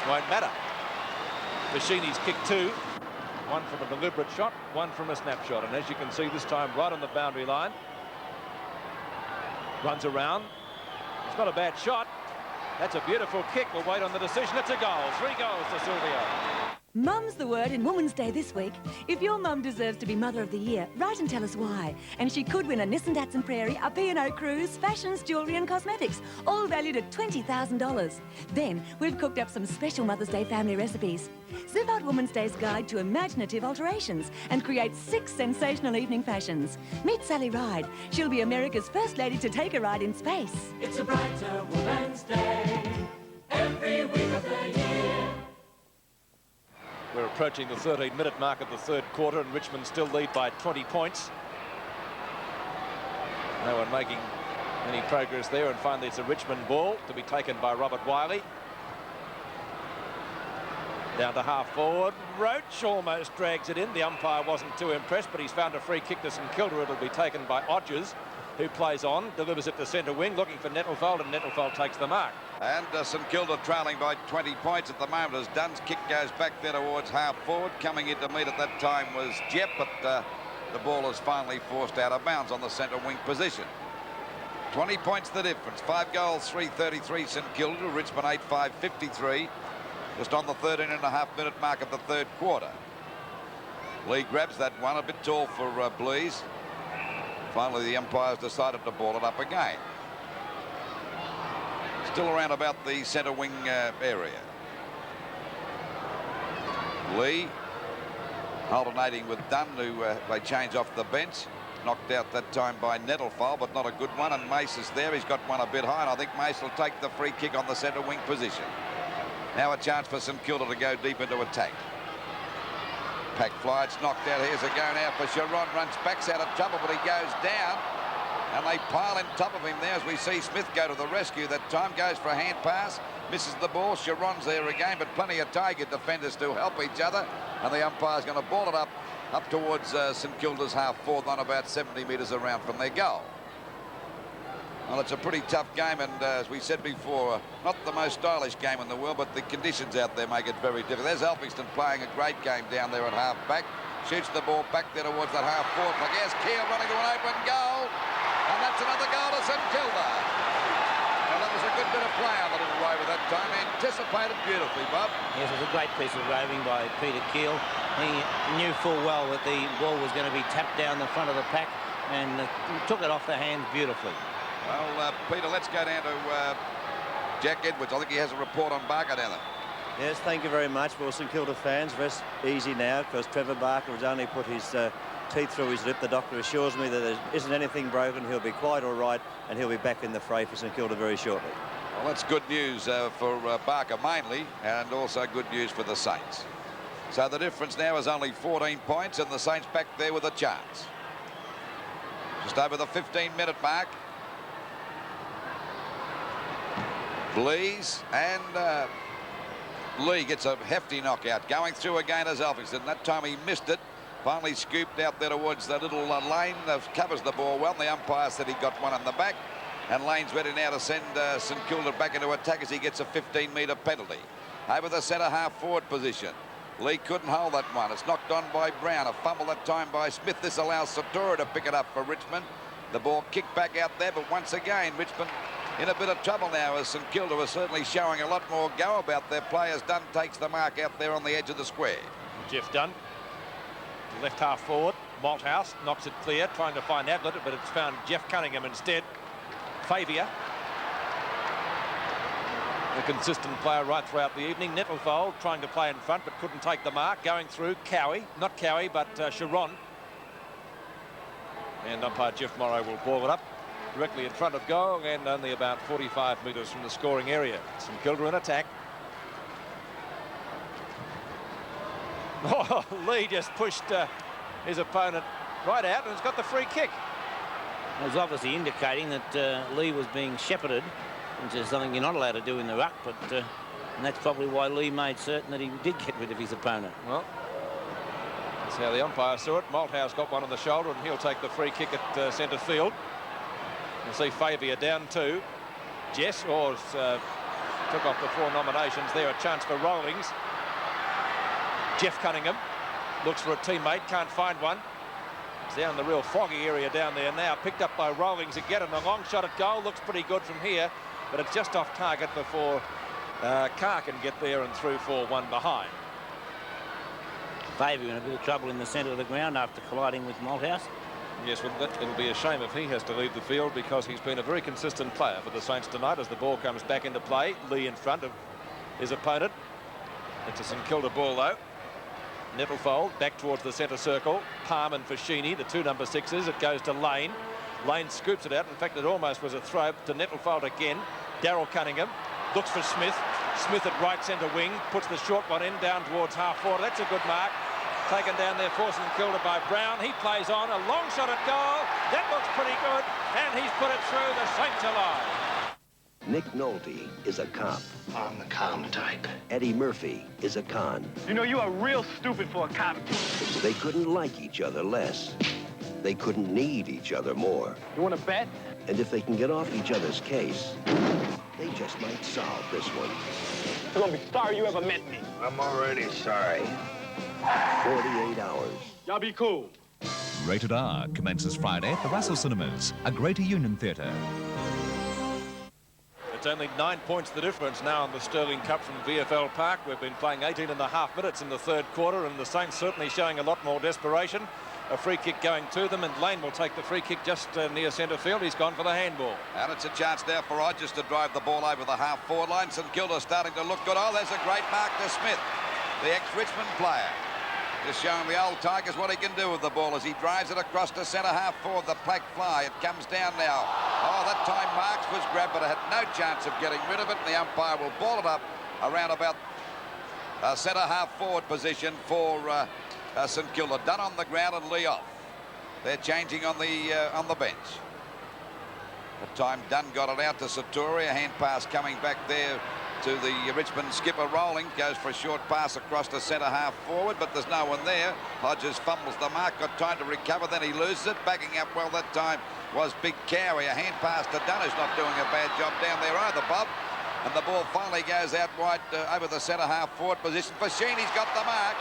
Won't matter. Fashini's kick two. One from a deliberate shot, one from a snapshot. And as you can see this time right on the boundary line. Runs around. It's not a bad shot. That's a beautiful kick. We'll wait on the decision. It's a goal. 3 goals to Silvio. Mum's the word in Women's Day this week. If your mum deserves to be Mother of the Year, write and tell us why. And she could win a Nissan Datsun Prairie, a P&O cruise, fashions, jewellery and cosmetics, all valued at $20,000. Then we've cooked up some special Mother's Day family recipes. Zip out Women's Day's guide to imaginative alterations and create 6 sensational evening fashions. Meet Sally Ride. She'll be America's first lady to take a ride in space. It's a brighter Women's Day every week of the year. We're approaching the 13-minute mark of the third quarter, and Richmond still lead by 20 points. No one making any progress there, and finally it's a Richmond ball to be taken by Robert Wiley. Down to half forward. Roach almost drags it in. The umpire wasn't too impressed, but he's found a free kick to St Kilda. It'll be taken by Odgers, who plays on, delivers it to centre wing, looking for Nettlefold, and Nettlefold takes the mark. And St Kilda trailing by 20 points at the moment as Dunn's kick goes back there towards half forward. Coming in to meet at that time was Jeff, but the ball is finally forced out of bounds on the centre wing position. 20 points the difference. 5 goals, 3:33 St Kilda, Richmond 8-5, 53. Just on the 13.5-minute mark of the third quarter. Lee grabs that one, a bit tall for Blees. Finally, the umpires decided to ball it up again. Still around about the centre wing area. Lee alternating with Dunn, who they change off the bench. Knocked out that time by Nettlefold, but not a good one. And Mace is there. He's got one a bit high, and I think Mace will take the free kick on the centre wing position. Now a chance for St Kilda to go deep into attack. Pack fly, it's knocked out. Here's a go now for Sharon. Runs back's out of trouble, but he goes down. And they pile in top of him there as we see Smith go to the rescue. That time goes for a hand pass. Misses the ball. Sharon's there again, but plenty of Tiger defenders to help each other. And the umpire's going to ball it up towards St Kilda's half forward, on about 70 metres around from their goal. Well, it's a pretty tough game, and as we said before, not the most stylish game in the world, but the conditions out there make it very difficult. There's Elphingston playing a great game down there at half-back. Shoots the ball back there towards that half-forward. There's Keel running to an open goal, and that's another goal to St Kilda. Well, that was a good bit of play on the little rover that time. Anticipated beautifully, Bob. Yes, it was a great piece of roving by Peter Keel. He knew full well that the ball was going to be tapped down the front of the pack, and took it off the hands beautifully. Well, Peter, let's go down to Jack Edwards. I think he has a report on Barker down there. Yes, thank you very much. Well, St Kilda fans, rest easy now, because Trevor Barker has only put his teeth through his lip. The doctor assures me that there isn't anything broken. He'll be quite all right, and he'll be back in the fray for St Kilda very shortly. Well, that's good news for Barker mainly, and also good news for the Saints. So the difference now is only 14 points, and the Saints back there with a chance. Just over the 15-minute mark. Blees, and Lee gets a hefty knockout. Going through again as Elphingston. That time he missed it. Finally scooped out there towards the little lane. Covers the ball well. And the umpire said he got one in the back. And Lane's ready now to send St Kilda back into attack as he gets a 15-metre penalty. Over the centre half-forward position. Lee couldn't hold that one. It's knocked on by Brown. A fumble that time by Smith. This allows Satora to pick it up for Richmond. The ball kicked back out there, but once again, Richmond in a bit of trouble now, as St Kilda was certainly showing a lot more go about their players. Dunn takes the mark out there on the edge of the square. Jeff Dunn, left half forward. Malthouse knocks it clear, trying to find Ablett, but it's found Jeff Cunningham instead. Favier, a consistent player right throughout the evening. Nettlefold trying to play in front, but couldn't take the mark. Going through Cowie, not Cowie, but Sharon. And umpire Jeff Morrow will ball it up directly in front of goal, and only about 45 metres from the scoring area. St Kilda in attack. Oh, Lee just pushed his opponent right out, and has got the free kick. It was obviously indicating that Lee was being shepherded, which is something you're not allowed to do in the ruck, but and that's probably why Lee made certain that he did get rid of his opponent. Well, that's how the umpire saw it. Malthouse got one on the shoulder, and he'll take the free kick at centre field. You'll see Favier down two. Jess took off the 4 nominations there. A chance for Rawlings. Jeff Cunningham looks for a teammate, can't find one. It's down the real foggy area down there now. Picked up by Rawlings again, and a long shot at goal. Looks pretty good from here, but it's just off target before Carr can get there and through for one behind. Fabian in a bit of trouble in the centre of the ground after colliding with Malthouse. Yes, well, it'll be a shame if he has to leave the field, because he's been a very consistent player for the Saints tonight as the ball comes back into play. Lee in front of his opponent. It's a St Kilda ball, though. Nettlefold back towards the centre circle. Palm and Fashini, the two number 6s. It goes to Lane. Lane scoops it out. In fact, it almost was a throw to Nettlefold again. Daryl Cunningham looks for Smith. Smith at right centre wing, puts the short one in down towards half-forward. That's a good mark. Taken down there for St Kilda by Brown. He plays on, a long shot at goal. That looks pretty good, and he's put it through. The Saints alive. Nick Nolte is a cop. I'm the calm type. Eddie Murphy is a con. You know, you are real stupid for a cop. They couldn't like each other less. They couldn't need each other more. You want to bet? And if they can get off each other's case, they just might solve this one. You're gonna be sorry you ever met me. I'm already sorry. 48 hours. Y'all be cool. Rated R commences Friday at the Russell Cinemas, a Greater Union Theatre. It's only 9 points the difference now in the Sterling Cup from VFL Park. We've been playing 18.5 minutes in the third quarter, and the Saints certainly showing a lot more desperation. A free kick going to them, and Lane will take the free kick just near centre field. He's gone for the handball. And it's a chance now for Rogers to drive the ball over the half-forward line. St Kilda starting to look good. Oh, there's a great mark to Smith, the ex-Richmond player. Just showing the old Tigers what he can do with the ball as he drives it across to centre half forward. The black fly, it comes down now. Oh, that time Marks was grabbed, but it had no chance of getting rid of it. And the umpire will ball it up around about centre half forward position for St Kilda. Dunn on the ground and Lee off. They're changing on the bench. The time Dunn got it out to Satori. A hand pass coming back there to the Richmond skipper. Rolling goes for a short pass across to centre half forward, but there's no one there. Hodges fumbles the mark, got time to recover, then he loses it. Backing up well that time was Big Cowie. A hand pass to Dunn, who's not doing a bad job down there either, Bob. And the ball finally goes out wide over the centre half forward position. Fashini's got the mark.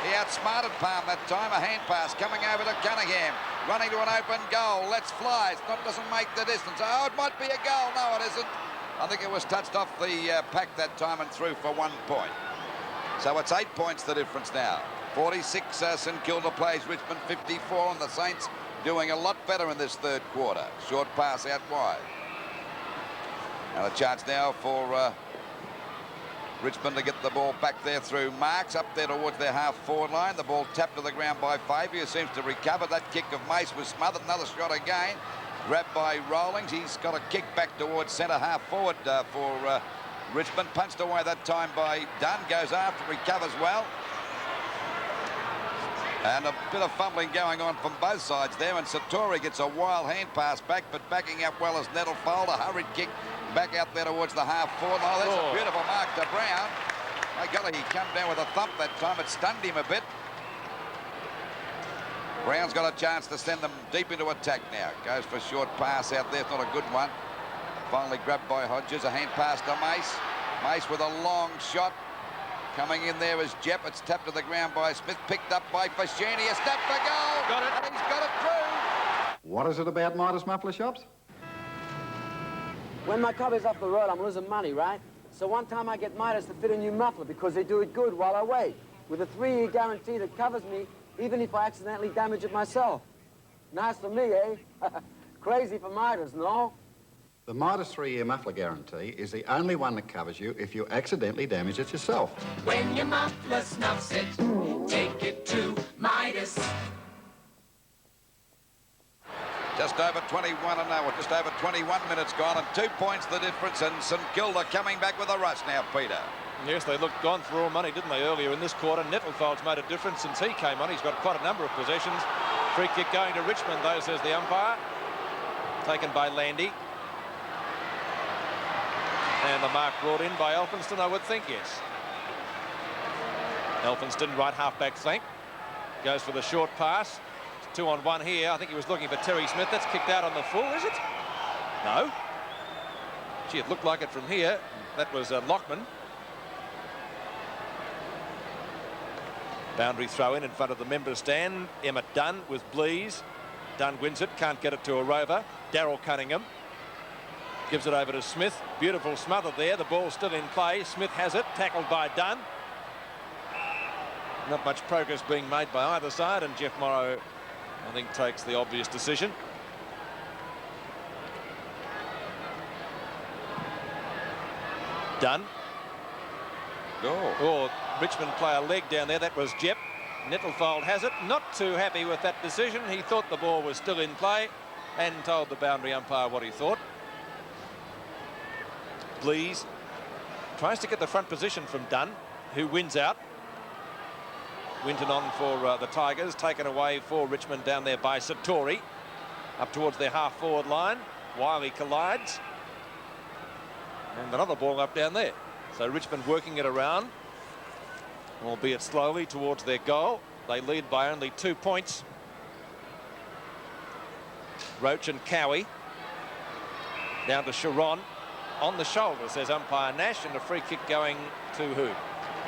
He outsmarted Palm that time. A hand pass coming over to Cunningham, running to an open goal. Let's fly. Doesn't make the distance. Oh, it might be a goal. No, it isn't. I think it was touched off the pack that time and through for 1 point. So it's 8 points the difference now. 46 St Kilda plays Richmond 54, and the Saints doing a lot better in this third quarter. Short pass out wide. And a chance now for Richmond to get the ball back there through Marks, up there towards their half-forward line. The ball tapped to the ground by Fabian, who seems to recover. That kick of Mace was smothered. Another shot again. Grabbed by Rawlings. He's got a kick back towards centre half forward for Richmond. Punched away that time by Dunn. Goes after, recovers well. And a bit of fumbling going on from both sides there. And Satori gets a wild hand pass back, but backing up well as Nettlefold. A hurried kick back out there towards the half forward. Oh, there's a beautiful mark to Brown. My golly, he came down with a thump that time. It stunned him a bit. Brown's got a chance to send them deep into attack now. Goes for a short pass out there. It's not a good one. Finally grabbed by Hodges. A hand pass to Mace. Mace with a long shot. Coming in there is Jepp. It's tapped to the ground by Smith. Picked up by Fashini. A step for goal. Got it. And he's got it through. What is it about Midas Muffler Shops? When my cover's off the road, I'm losing money, right? So one time I get Midas to fit a new muffler because they do it good while I wait. With a 3-year guarantee that covers me even if I accidentally damage it myself. Nice for me, eh? Crazy for Midas, no? The Midas 3-year muffler guarantee is the only one that covers you if you accidentally damage it yourself. When your muffler snuffs it, take it to Midas. Just over 21 and now, just over 21 minutes gone, and 2 points the difference, and St Kilda coming back with a rush now, Peter. Yes, they looked gone for all money, didn't they, earlier in this quarter? Nettlefold's made a difference since he came on. He's got quite a number of possessions. Free kick going to Richmond, though, says the umpire. Taken by Landy. And the mark brought in by Elphinston, I would think, yes. Elphinston, right half-back flank. Goes for the short pass. 2-on-1 here. I think he was looking for Terry Smith. That's kicked out on the full, is it? No. Gee, it looked like it from here. That was Lockman. Boundary throw in front of the members' stand. Emmett Dunn with Blees. Dunn wins it, can't get it to a rover. Daryl Cunningham gives it over to Smith. Beautiful smother there. The ball's still in play. Smith has it, tackled by Dunn. Not much progress being made by either side, and Jeff Morrow, I think, takes the obvious decision. Done. Oh, Richmond play a leg down there. That was Jep. Nettlefold has it. Not too happy with that decision. He thought the ball was still in play and told the boundary umpire what he thought. Blease tries to get the front position from Dunn, who wins out. Winton on for the Tigers, taken away for Richmond down there by Satori. Up towards their half-forward line. Wiley collides. And another ball up down there. So Richmond working it around, albeit slowly, towards their goal. They lead by only 2 points. Roach and Cowie. Down to Sharon. On the shoulder, says umpire Nash, and a free kick going to who?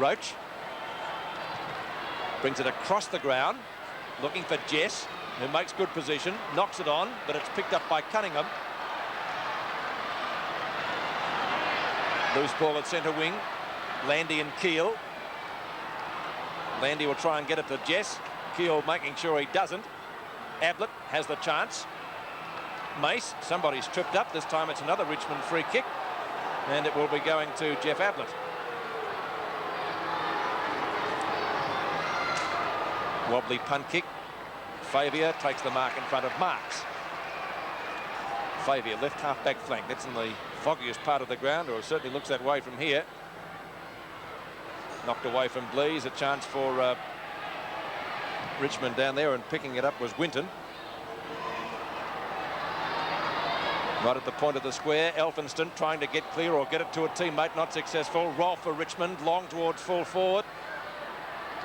Roach. Brings it across the ground, looking for Jess, who makes good position, knocks it on, but it's picked up by Cunningham. Loose ball at centre wing. Landy and Keel. Landy will try and get it to Jess. Keel making sure he doesn't. Ablett has the chance. Mace, somebody's tripped up. This time it's another Richmond free kick. And it will be going to Jeff Ablett. Wobbly punt kick. Favier takes the mark in front of Marks. Favier, left half-back flank. That's in the foggiest part of the ground, or it certainly looks that way from here. Knocked away from Blease. A chance for Richmond down there, and picking it up was Winton. Right at the point of the square, Elphinston trying to get clear or get it to a teammate, not successful. Roll for Richmond, long towards full forward.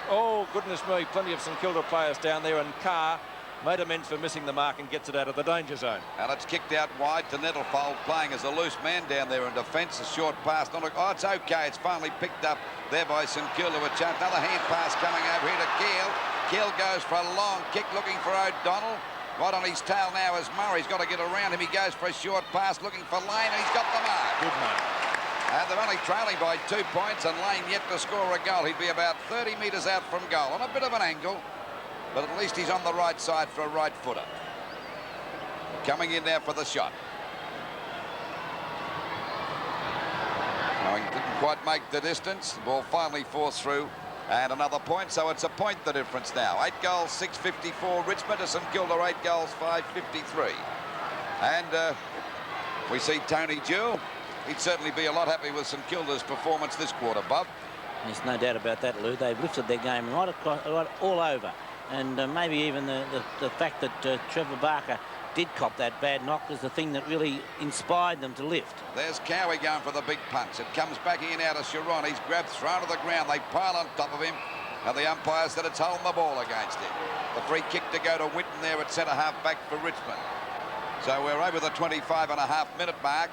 Oh, goodness me, plenty of St Kilda players down there, and Carr made amends for missing the mark and gets it out of the danger zone. And it's kicked out wide to Nettlefold, playing as a loose man down there in defence. A short pass. Oh, it's okay. It's finally picked up there by St Kilda. A chance. Another hand pass coming over here to Keel. Keel goes for a long kick, looking for O'Donnell. Right on his tail now is Murray's got to get around him. He goes for a short pass, looking for Lane, and he's got the mark. Good mark. And they're only trailing by 2 points, and Lane yet to score a goal. He'd be about 30 metres out from goal on a bit of an angle, but at least he's on the right side for a right footer. Coming in now for the shot. No, he didn't quite make the distance. The ball finally forced through. And another point, so it's a point the difference now. 8 goals, 654 Richmond to St Kilda, 8 goals, 553. And we see Tony Jewell. He'd certainly be a lot happy with St Kilda's performance this quarter, Bob. There's no doubt about that, Lou. They've lifted their game right across, right all over. And maybe even the fact that Trevor Barker did cop that bad knock is the thing that really inspired them to lift. There's Cowie going for the big punch. It comes back in out of Sharon. He's grabbed, thrown to the ground. They pile on top of him. And the umpire said it's holding the ball against him. The free kick to go to Winton there at centre half back for Richmond. So we're over the 25.5-minute mark.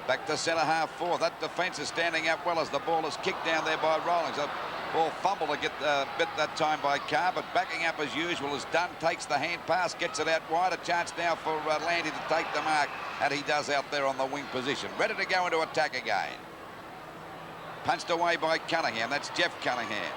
Back to centre half forward. That defence is standing up well as the ball is kicked down there by Rawlings. A ball fumble to get bit that time by Carr, but backing up as usual is Dunn. Takes the hand pass, gets it out wide. A chance now for Landy to take the mark, and he does out there on the wing position. Ready to go into attack again. Punched away by Cunningham. That's Jeff Cunningham.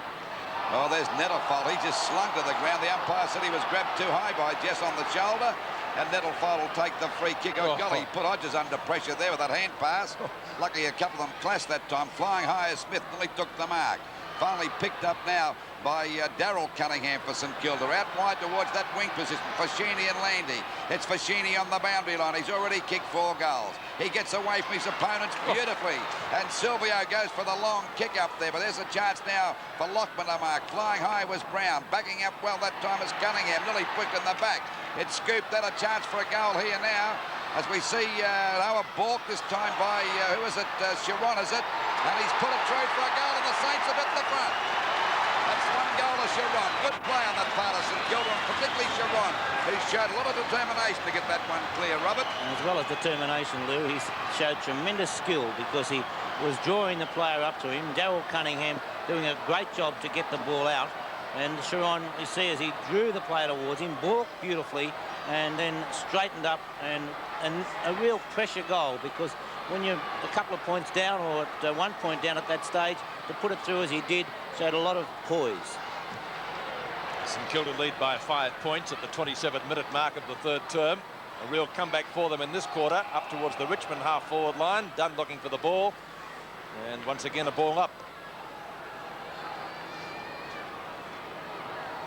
Oh, there's Nettlefold. He just slung to the ground. The umpire said he was grabbed too high by Jess on the shoulder. And Nettlefold will take the free kick. Oh, golly, he put Hodges under pressure there with that hand pass. Luckily, a couple of them clashed that time. Flying high as Smith nearly took the mark. Finally picked up now by Darryl Cunningham for St Kilda. Out wide towards that wing position. Fashini and Landy. It's Fashini on the boundary line. He's already kicked 4 goals. He gets away from his opponents beautifully. And Silvio goes for the long kick up there. But there's a chance now for Lockman to mark. Flying high was Brown. Backing up well that time is Cunningham. Nearly pushed in the back. It's scooped. That a chance for a goal here now. As we see Noah balked this time by, who is it? Sharon, is it? And he's put it through for a goal, and the Saints are at the front. That's 1 goal to Sharon. Good play on that part of St Kilda, and particularly Sharon, who showed a lot of determination to get that one clear, Robert. And as well as determination, Lou, he showed tremendous skill because he was drawing the player up to him. Darryl Cunningham doing a great job to get the ball out. And Sharon, you see, as he drew the player towards him, balked beautifully, and then straightened up, and a real pressure goal, because when you're a couple of points down or at 1 point down at that stage, to put it through as he did showed a lot of poise. St Kilda lead by 5 points at the 27-minute mark of the third term. A real comeback for them in this quarter, up towards the Richmond half-forward line. Dunn looking for the ball, and once again a ball up.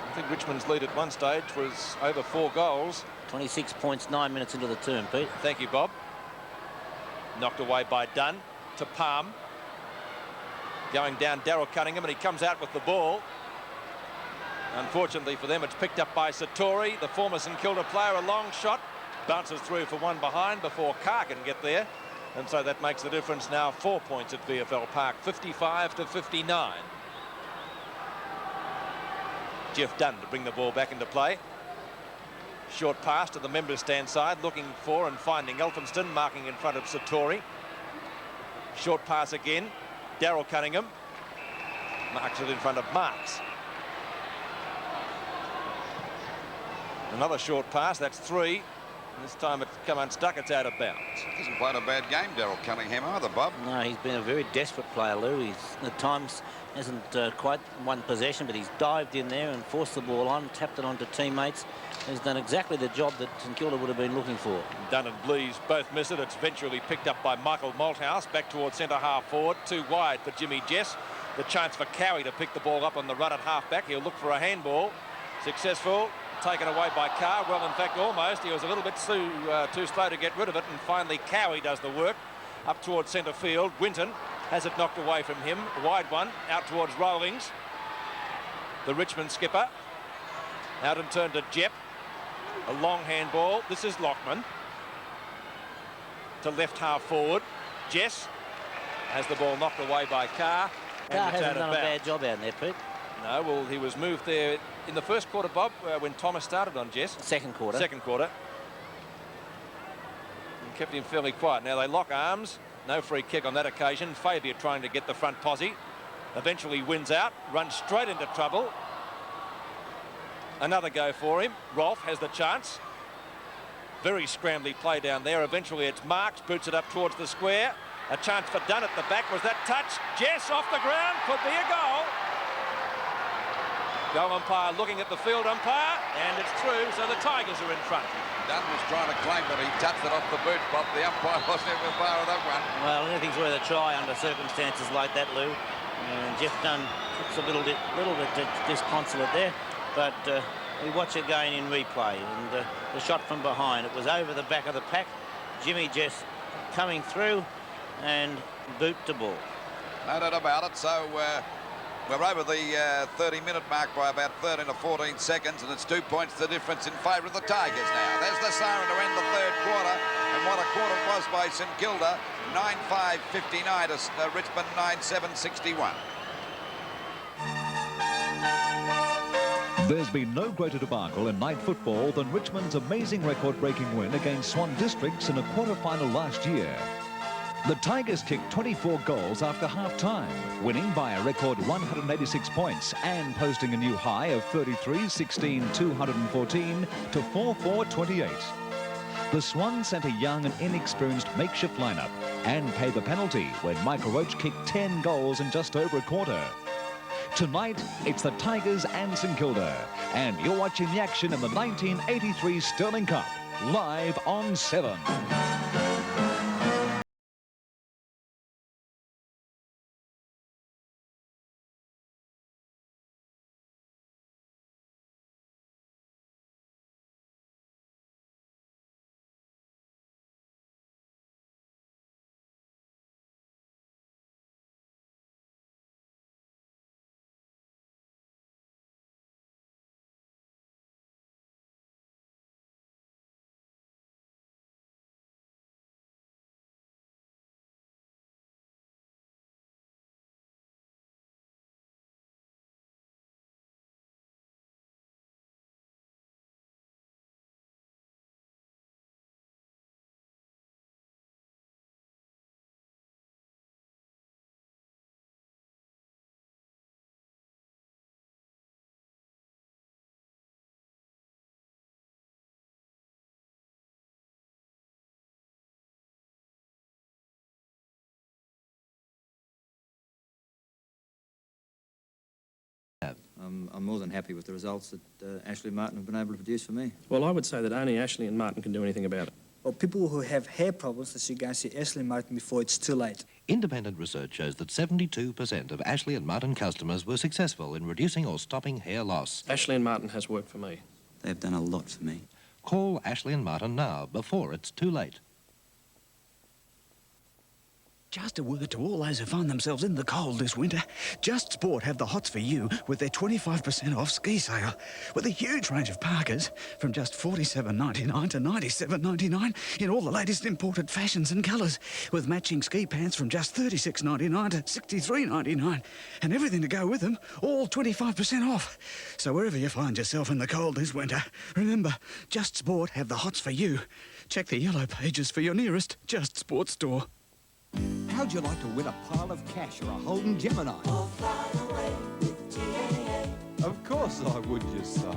I think Richmond's lead at one stage was over 4 goals. 26 points, 9 minutes into the term, Pete. Thank you, Bob. Knocked away by Dunn to Palm. Going down Daryl Cunningham, and he comes out with the ball. Unfortunately for them, it's picked up by Satori, the former St Kilda player. A long shot, bounces through for one behind before Carr can get there. And so that makes the difference now 4 points at VFL Park, 55 to 59. Jeff Dunn to bring the ball back into play. Short pass to the members' stand side, looking for and finding Elphinston, marking in front of Satori. Short pass again. Daryl Cunningham marks it in front of Marks. Another short pass, that's 3. This time it's come unstuck, it's out of bounds. Hasn't played a bad game, Daryl Cunningham, either, Bob. No, he's been a very desperate player, Lou. He's at times hasn't quite won possession, but he's dived in there and forced the ball on, tapped it onto teammates. He's done exactly the job that St Kilda would have been looking for. Dunn and Blease both miss it. It's eventually picked up by Michael Malthouse, back towards centre half forward. Too wide for Jimmy Jess. The chance for Cowie to pick the ball up on the run at half back. He'll look for a handball. Successful. Taken away by Carr. Well, in fact, almost. He was a little bit too slow to get rid of it, and finally Cowie does the work up towards centre field. Winton has it knocked away from him. Wide one out towards Rowlings. The Richmond skipper. Out and turned to Jepp. A long handball. This is Lockman. To left half forward. Jess has the ball knocked away by Carr. Carr hasn't done a bad job out there, Pete. No, well, he was moved there in the first quarter, Bob, when Thomas started on Jess. Second quarter. Second quarter. And kept him fairly quiet. Now they lock arms. No free kick on that occasion. Fabian trying to get the front posse. Eventually wins out. Runs straight into trouble. Another go for him. Rolfe has the chance. Very scrambly play down there. Eventually it's Marks. Boots it up towards the square. A chance for Dunn at the back. Was that touch? Jess off the ground. Could be a goal. Goal umpire looking at the field umpire, and it's through, so the Tigers are in front. Dunn was trying to claim it. He tapped it off the boot, Bob. The umpire wasn't even bar of that one. Well, anything's worth a try under circumstances like that, Lou. And Jeff Dunn looks a little bit disconsolate there, but we watch again in replay, and the shot from behind. It was over the back of the pack. Jimmy Jess coming through and boot to ball. No doubt about it. So we're over the 30-minute mark by about 13 or 14 seconds, and it's 2 points the difference in favour of the Tigers now. There's the siren to end the third quarter, and what a quarter it was by St Kilda. 9-5-59 to Richmond 9-7-61. There's been no greater debacle in night football than Richmond's amazing record-breaking win against Swan Districts in a quarter-final last year. The Tigers kicked 24 goals after half-time, winning by a record 186 points and posting a new high of 33-16-214 to 4-4-28. The Swans sent a young and inexperienced makeshift lineup and paid the penalty when Michael Roach kicked 10 goals in just over a quarter. Tonight, it's the Tigers and St Kilda, and you're watching the action in the 1983 Sterling Cup, live on 7. I'm more than happy with the results that Ashley and Martin have been able to produce for me. Well, I would say that only Ashley and Martin can do anything about it. Well, people who have hair problems, they should go and see Ashley and Martin before it's too late. Independent research shows that 72% of Ashley and Martin customers were successful in reducing or stopping hair loss. Ashley and Martin has worked for me. They've done a lot for me. Call Ashley and Martin now, before it's too late. Just a word to all those who find themselves in the cold this winter. Just Sport have the hots for you with their 25% off ski sale. With a huge range of parkas from just $47.99 to $97.99 in all the latest imported fashions and colours. With matching ski pants from just $36.99 to $63.99. And everything to go with them, all 25% off. So wherever you find yourself in the cold this winter, remember, Just Sport have the hots for you. Check the yellow pages for your nearest Just Sport store. How'd you like to win a pile of cash or a Holden Gemini? Or fly away with TAA. Of course I would, you son.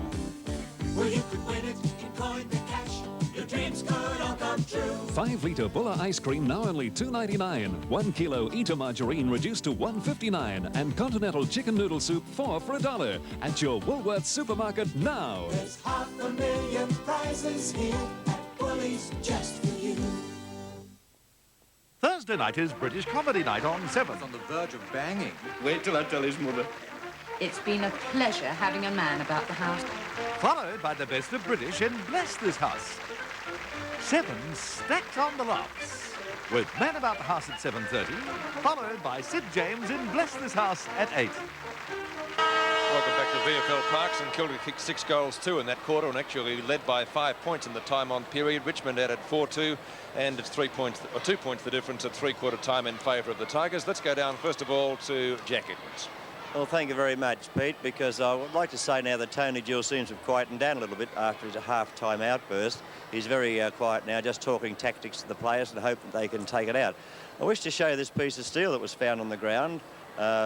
Well, you could win it in coin the cash. Your dreams could all come true. 5-litre Bulla ice cream now only $2.99. 1 kilo Eater margarine reduced to $1.59. And continental chicken noodle soup 4 for $1. At your Woolworths supermarket now. There's 500,000 prizes here at Woolies just for you. Thursday night is British Comedy Night on 7. On the verge of banging. Wait till I tell his mother. It's been a pleasure having a man about the house. Followed by the best of British in Bless This House. 7 stacked on the lots. With Man About the House at 7:30, followed by Sid James in Bless This House at 8. Welcome back to VFL Parks, and Kilda kicked 6 goals too in that quarter and actually led by 5 points in the time-on period. Richmond added 4-2, and it's 3 points, or 2 points the difference at three-quarter time in favour of the Tigers. Let's go down first of all to Jack Edwards. Well, thank you very much, Pete, because I would like to say now that Tony Gill seems to have quietened down a little bit after his half-time outburst. He's very quiet now, just talking tactics to the players and hope that they can take it out. I wish to show you this piece of steel that was found on the ground.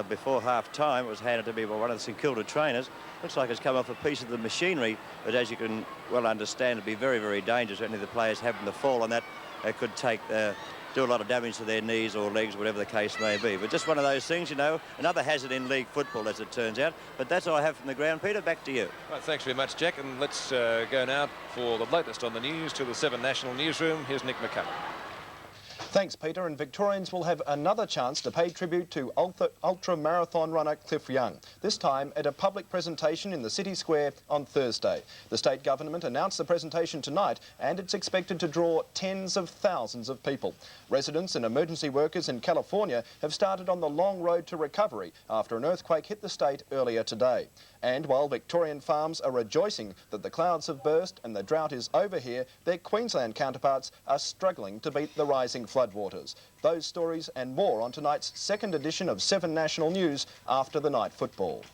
Before half-time, it was handed to me by one of the St Kilda trainers. Looks like it's come off a piece of the machinery, but as you can well understand, it'd be very, very dangerous. Any of the players having to fall on that, it could take, do a lot of damage to their knees or legs, whatever the case may be. But just one of those things, you know, another hazard in league football, as it turns out. But that's all I have from the ground. Peter, back to you. Right, thanks very much, Jack, and let's go now for the latest on the news to the 7 National Newsroom. Here's Nick McCullough. Thanks, Peter, and Victorians will have another chance to pay tribute to ultra-marathon runner Cliff Young, this time at a public presentation in the City Square on Thursday. The state government announced the presentation tonight, and it's expected to draw tens of thousands of people. Residents and emergency workers in California have started on the long road to recovery after an earthquake hit the state earlier today. And while Victorian farms are rejoicing that the clouds have burst and the drought is over here, their Queensland counterparts are struggling to beat the rising floodwaters. Those stories and more on tonight's second edition of 7 National News after the night football.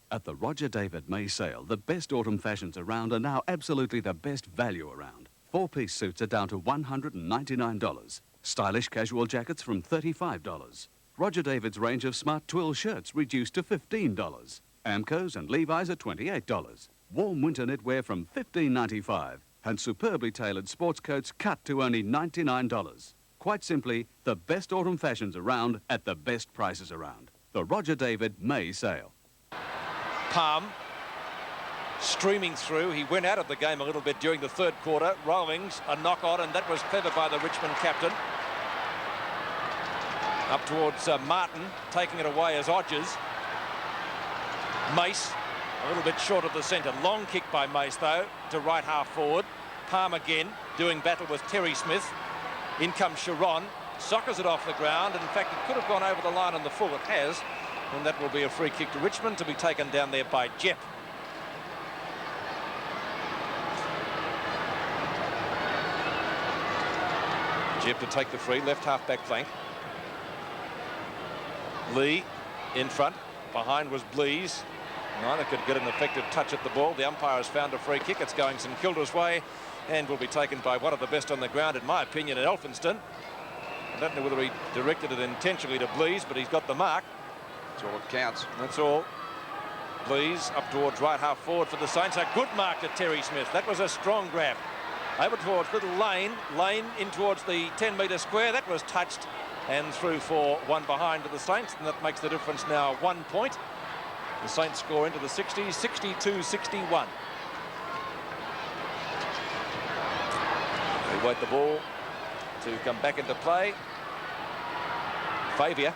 At the Roger David May sale, the best autumn fashions around are now absolutely the best value around. 4-piece suits are down to $199. Stylish casual jackets from $35. Roger David's range of smart twill shirts reduced to $15. Amcos and Levi's are $28. Warm winter knitwear from $15.95. And superbly tailored sports coats cut to only $99. Quite simply, the best autumn fashions around at the best prices around. The Roger David May sale. Palm streaming through. He went out of the game a little bit during the third quarter. Rowlings, a knock on, and that was clever by the Richmond captain. Up towards Martin, taking it away as Odgers. Mace, a little bit short of the centre. Long kick by Mace, though, to right half forward. Palm again, doing battle with Terry Smith. In comes Sharon, soccers it off the ground. In fact, it could have gone over the line on the full. It has. And that will be a free kick to Richmond to be taken down there by Jepp. Jepp to take the free, left half back flank. Lee in front. Behind was Blease. Neither could get an effective touch at the ball. The umpire has found a free kick. It's going St Kilda's way and will be taken by one of the best on the ground, in my opinion, at Elphinston. I don't know whether he directed it intentionally to Blease, but he's got the mark. That's all that counts. That's all. Blease up towards right half forward for the Saints. A good mark to Terry Smith. That was a strong grab. Over towards Little Lane. Lane in towards the 10-metre square. That was touched and through for one behind to the Saints, and that makes the difference now 1 point. The Saints score into the 60s, 62-61. We wait the ball to come back into play. Favier.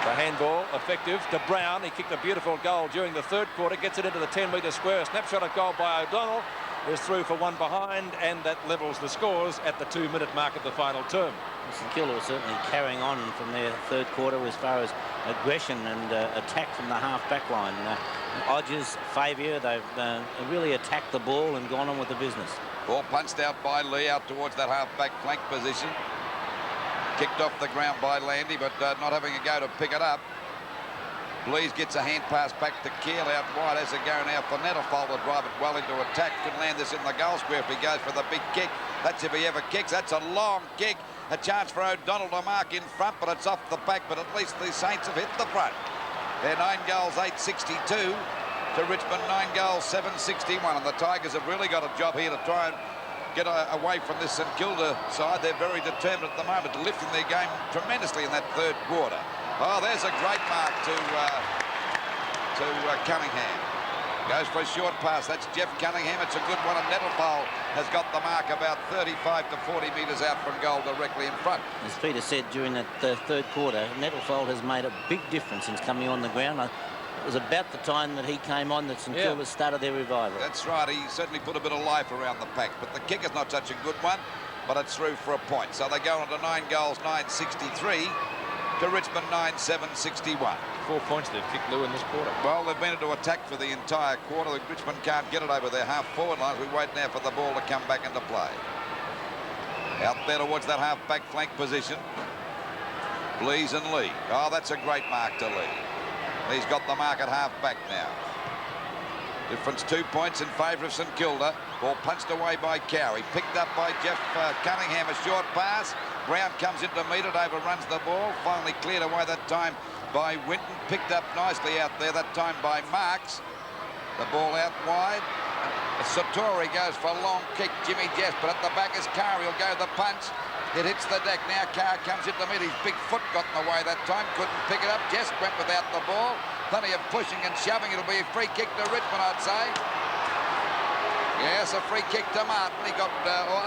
The handball effective to Brown. He kicked a beautiful goal during the third quarter. Gets it into the 10-metre square. A snapshot of goal by O'Donnell. Is through for one behind, and that levels the scores at the 2-minute mark of the final term. St Kilda was certainly carrying on from their third quarter as far as aggression and attack from the half-back line. Odgers, Favier, they've really attacked the ball and gone on with the business. Ball punched out by Lee out towards that half-back flank position. Kicked off the ground by Landy, but not having a go to pick it up. Blees gets a hand pass back to Keel out wide as they go now for Netterfold to drive it well into attack. Can land this in the goal square if he goes for the big kick. That's if he ever kicks. That's a long kick. A chance for O'Donnell to mark in front, but it's off the back. But at least the Saints have hit the front. They're 9 goals, 862 to Richmond, 9 goals, 761. And the Tigers have really got a job here to try and get away from this St Kilda side. They're very determined at the moment, lifting their game tremendously in that third quarter. Oh, there's a great mark to Cunningham. Goes for a short pass. That's Jeff Cunningham. It's a good one. And Nettelfold has got the mark about 35 to 40 metres out from goal directly in front. As Peter said, during that third quarter, Nettelfold has made a big difference since coming on the ground. It was about the time that he came on that St Kilda started their revival. That's right. He certainly put a bit of life around the pack. But the kick is not such a good one, but it's through for a point. So they go on to 9 goals, 963. To Richmond, 9-7-61. 4 points they've kicked, Lou, in this quarter. Well, they've been into attack for the entire quarter. Richmond can't get it over their half-forward lines. We wait now for the ball to come back into play. Out there towards that half-back flank position. Blees and Lee. Oh, that's a great mark to Lee. He's got the mark at half-back now. Difference 2 points in favour of St Kilda. Ball punched away by Cowie. Picked up by Jeff Cunningham. A short pass. Brown comes in to meet it, overruns the ball. Finally cleared away that time by Winton. Picked up nicely out there, that time by Marks. The ball out wide. Satori goes for a long kick. Jimmy Jesper at the back as Carr. He'll go the punch. It hits the deck. Now Carr comes in to meet. His big foot got in the way that time. Couldn't pick it up. Jesper went without the ball. Plenty of pushing and shoving. It'll be a free kick to Richmond, I'd say. Yes, a free kick to Martin. He got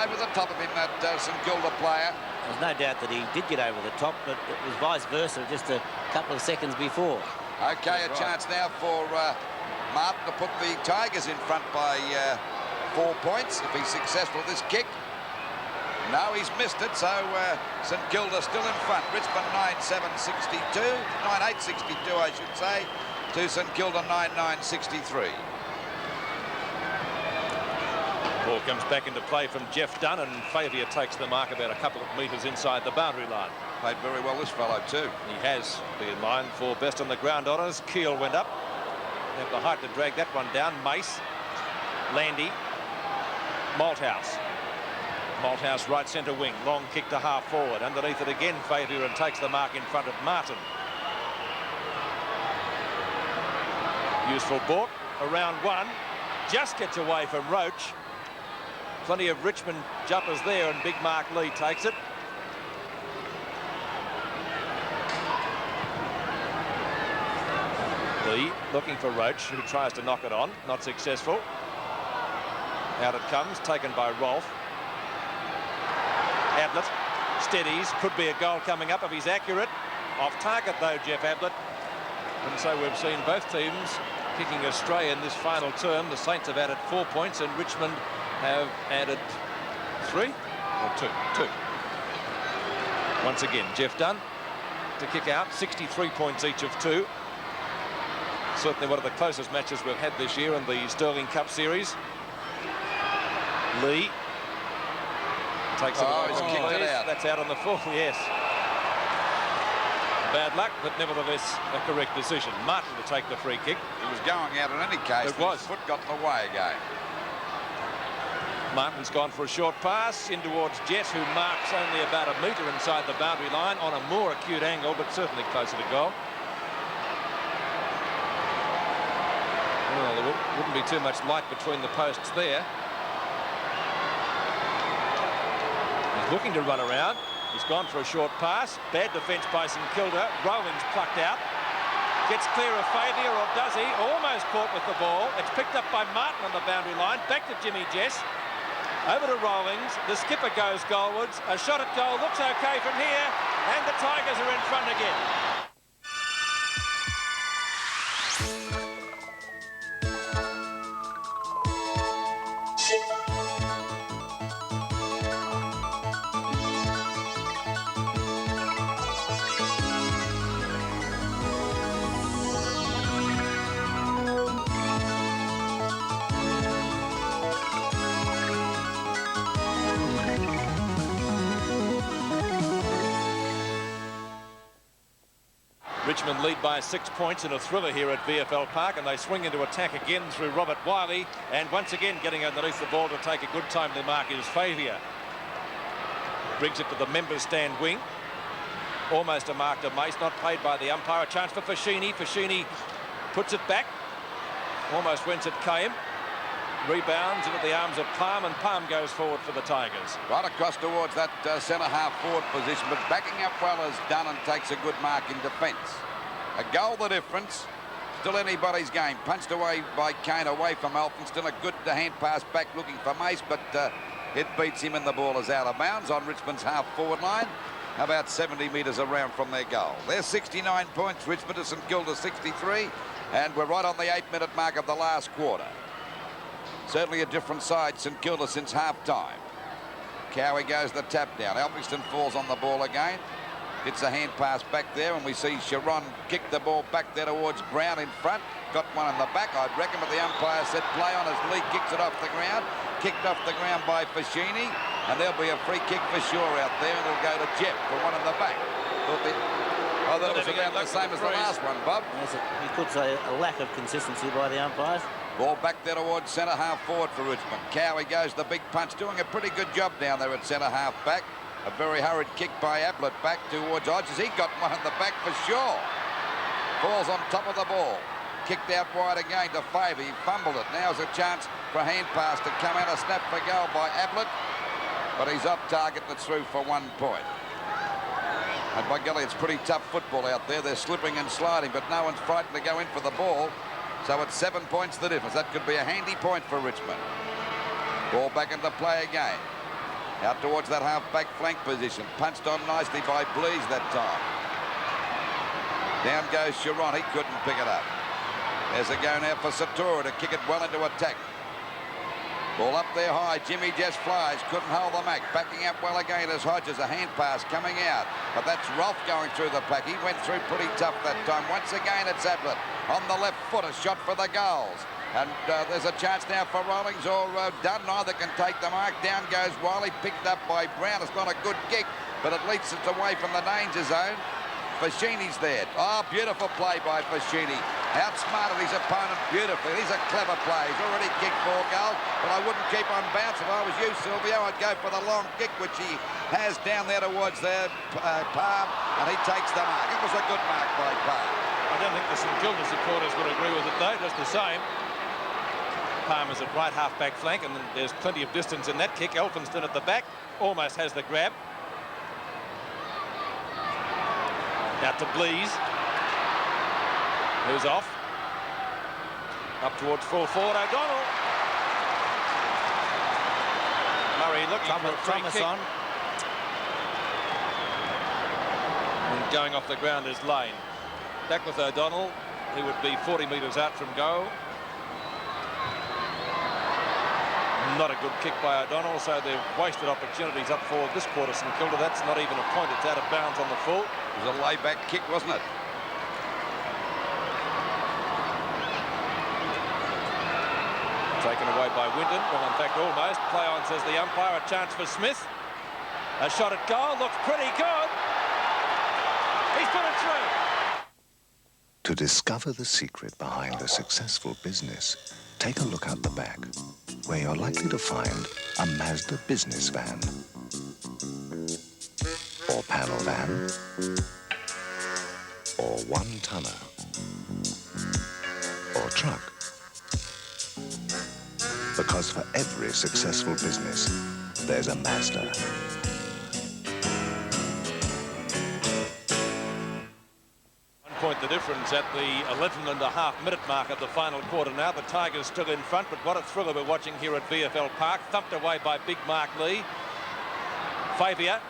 over the top of him, that St Kilda player. There's no doubt that he did get over the top, but it was vice versa just a couple of seconds before. Okay, a chance now for Martin to put the Tigers in front by 4 points if he's successful at this kick. No, he's missed it, so St Kilda still in front. Richmond 9-7-62, 9-8-62 I should say, to St Kilda 9-9-63. Ball comes back into play from Jeff Dunn, and Favier takes the mark about a couple of metres inside the boundary line. Played very well, this fellow, too. He has been in line for best on the ground honours. Keel went up. They have the height to drag that one down. Mace, Landy, Malthouse. Malthouse right centre wing. Long kick to half forward. Underneath it again, Favier, and takes the mark in front of Martin. Useful ball. Around one. Just gets away from Roach. Plenty of Richmond jumpers there, and big Mark Lee takes it. Lee looking for Roach, who tries to knock it on. Not successful. Out it comes, taken by Rolfe. Ablett steadies. Could be a goal coming up if he's accurate. Off target, though, Jeff Ablett. And so we've seen both teams kicking astray in this final term. The Saints have added 4 points, and Richmond have added 3 or 2. Once again, Jeff Dunn to kick out. 63 points each of 2. Certainly one of the closest matches we've had this year in the Sterling Cup Series. Lee takes it away. He's kicked it out. That's out on the full, yes. Bad luck, but nevertheless a correct decision. Martin to take the free kick. He was going out in any case. It was. His foot got in the way again. Martin's gone for a short pass in towards Jess, who marks only about a metre inside the boundary line on a more acute angle, but certainly closer to goal. Well, there wouldn't be too much light between the posts there. He's looking to run around. He's gone for a short pass. Bad defence by St Kilda. Rowling's plucked out. Gets clear of Favier, or does he? Almost caught with the ball. It's picked up by Martin on the boundary line. Back to Jimmy Jess. Over to Rawlings. The skipper goes goalwards. A shot at goal looks okay from here. And the Tigers are in front again. Richmond lead by 6 points in a thriller here at VFL Park, and they swing into attack again through Robert Wiley, and once again getting underneath the ball to take a good timely mark is Favier. Brings it to the member stand wing. Almost a mark to Mace, not paid by the umpire. A chance for Fashini. Fashini puts it back. Almost whence it came. Rebounds into the arms of Palm, and Palm goes forward for the Tigers. Right across towards that centre-half forward position, but backing up well is done and takes a good mark in defence. A goal the difference. Still anybody's game. Punched away by Kane, away from Elphinston. A good hand pass back looking for Mace, but it beats him and the ball is out of bounds on Richmond's half-forward line, about 70 metres around from their goal. There's 69 points, Richmond to St Kilda 63, and we're right on the 8-minute mark of the last quarter. Certainly a different side, St Kilda, since half-time. Cowie goes the tap down. Elphinston falls on the ball again. It's a hand pass back there, and we see Sharon kick the ball back there towards Brown in front. Got one in the back, I'd reckon, but the umpire said play on as Lee kicks it off the ground. Kicked off the ground by Fashini, and there'll be a free kick for sure out there, and it'll go to Jeff for one in the back. Oh, that was about the same as the last one, Bob. Yes, you could say a lack of consistency by the umpires. Ball back there towards centre-half forward for Richmond. Cowie goes the big punch, doing a pretty good job down there at centre-half back. A very hurried kick by Ablett back towards Hodges. He got one in the back for sure. Falls on top of the ball. Kicked out wide again to Favey. He fumbled it. Now's a chance for a hand pass to come out. A snap for goal by Ablett. But he's off target and it's through for 1 point. And by golly, it's pretty tough football out there. They're slipping and sliding, but no one's frightened to go in for the ball. So it's 7 points the difference. That could be a handy point for Richmond. Ball back into play again. Out towards that half-back flank position. Punched on nicely by Blease that time. Down goes Sharon. He couldn't pick it up. There's a go now for Satora to kick it well into attack. Ball up there high. Jimmy just flies. Couldn't hold the mark. Backing up well again as Hodges. A hand pass coming out. But that's Rolfe going through the pack. He went through pretty tough that time. Once again, it's Ablett. On the left foot, a shot for the goals. And there's a chance now for Rawlings or Dunn. Neither can take the mark. Down goes Wiley, picked up by Brown. It's not a good kick, but at least it's away from the danger zone. Fashini's there. Oh, beautiful play by Fashini. Outsmarted his opponent beautifully. He's a clever play. He's already kicked 4 goals, but I wouldn't keep on bounce. If I was you, Silvio, I'd go for the long kick, which he has down there towards their Palm, and he takes the mark. It was a good mark by Palm. I don't think the St Kilda supporters would agree with it, though. Just the same. Palm is at right half-back flank, and there's plenty of distance in that kick. Elphinston at the back almost has the grab. Out to Blease. Who's off? Up towards full forward, O'Donnell. Murray looking for a free kick. On. And going off the ground is Lane. Back with O'Donnell. He would be 40 metres out from goal. Not a good kick by O'Donnell, so they've wasted opportunities up forward this quarter, St Kilda. That's not even a point. It's out of bounds on the full. It was a layback kick, wasn't it? Taken away by Winton. Well, in fact, almost. Play on, says the umpire. A chance for Smith. A shot at goal. Looks pretty good. He's put it through. To discover the secret behind a successful business, take a look out the back, where you're likely to find a Mazda business van, or panel van, or one-tonner, or truck. Because for every successful business, there's a Mazda. point the difference at the 11.5-minute mark of the final quarter now. The Tigers still in front, but what a thriller we're watching here at VFL Park. Thumped away by big Mark Lee. Favier,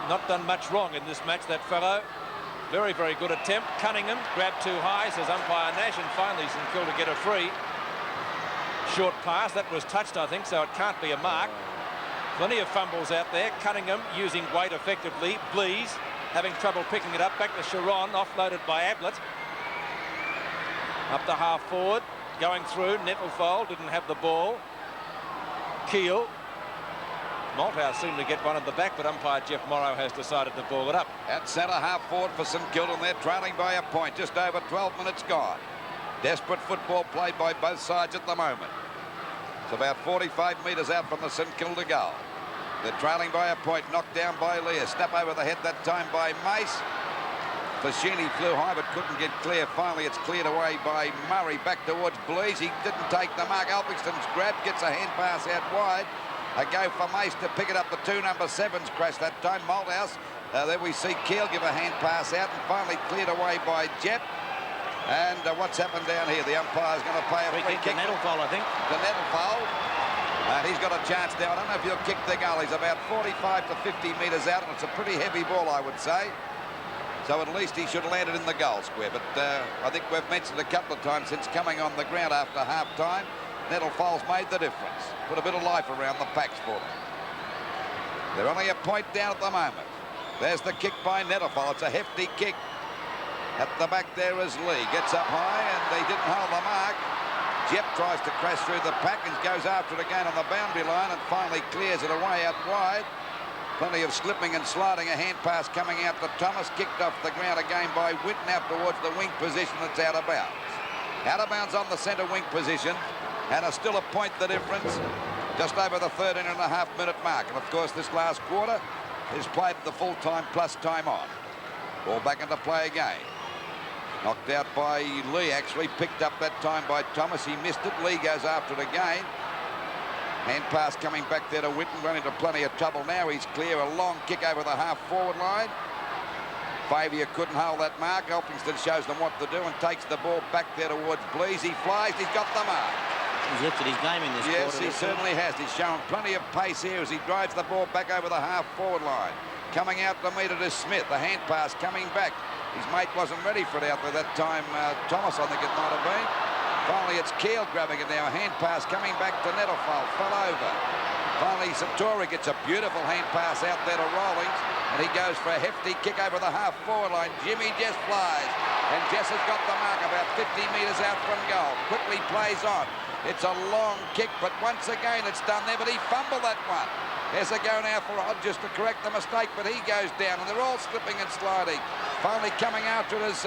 not done much wrong in this match, that fellow. Very, very good attempt. Cunningham grabbed too high, says umpire Nash, and finally St Kilda get a free. Short pass, that was touched, I think, so it can't be a mark. Plenty of fumbles out there. Cunningham using weight effectively. Blees having trouble picking it up. Back to Sharon, offloaded by Ablett. Up the half forward, going through. Nettlefold didn't have the ball. Keel. Malthouse seemed to get one at the back, but umpire Jeff Morrow has decided to ball it up. At centre half forward for St Kilda, and they're trailing by a point. Just over 12 minutes gone. Desperate football played by both sides at the moment. It's about 45 metres out from the St Kilda goal. They're trailing by a point, knocked down by Lee. A snap over the head that time by Mace. Fashini flew high but couldn't get clear. Finally, it's cleared away by Murray back towards Blees. He didn't take the mark. Elphingston's grab, gets a hand pass out wide. A go for Mace to pick it up. The 2 number 7s crashed that time. Malthouse. There we see Keel give a hand pass out and finally cleared away by Jep. And what's happened down here? The umpire's going to play a free kick. To Nettlefold, I think. To Nettlefold. And he's got a chance now. I don't know if he'll kick the goal. He's about 45 to 50 metres out, and it's a pretty heavy ball, I would say. So at least he should have landed in the goal square. But I think we've mentioned a couple of times since coming on the ground after half-time, Nettlefold's made the difference. Put a bit of life around the packs for them. They're only a point down at the moment. There's the kick by Nettlefold. It's a hefty kick. At the back there is Lee. Gets up high, and they didn't hold the mark. Jep tries to crash through the pack and goes after it again on the boundary line and finally clears it away out wide. Plenty of slipping and sliding. A hand pass coming out to Thomas. Kicked off the ground again by Whitten out towards the wing position. That's out of bounds. Out of bounds on the centre wing position. And it's still a point the difference. Just over the 13.5-minute mark. And of course this last quarter is played at the full time plus time on. Ball back into play again. Knocked out by Lee, actually. Picked up that time by Thomas. He missed it. Lee goes after it again. Hand pass coming back there to Whitten. Run into plenty of trouble now. He's clear. A long kick over the half-forward line. Favier couldn't hold that mark. Elphingston shows them what to do and takes the ball back there towards Blees. He flies. He's got the mark. He's lifted his game in this quarter. Yes, he certainly has. He's showing plenty of pace here as he drives the ball back over the half-forward line. Coming out to meet it is Smith. The hand pass coming back. His mate wasn't ready for it out there that time. Thomas, I think it might have been. Finally, it's Keel grabbing it now. A hand pass coming back to Nettlefold. Fell over. Finally, Satori gets a beautiful hand pass out there to Rawlings. And he goes for a hefty kick over the half-forward line. Jimmy Jess flies. And Jess has got the mark about 50 metres out from goal. Quickly plays on. It's a long kick, but once again it's done there. But he fumbled that one. There's a go now for Hodges to correct the mistake, but he goes down, and they're all slipping and sliding. Finally coming after it as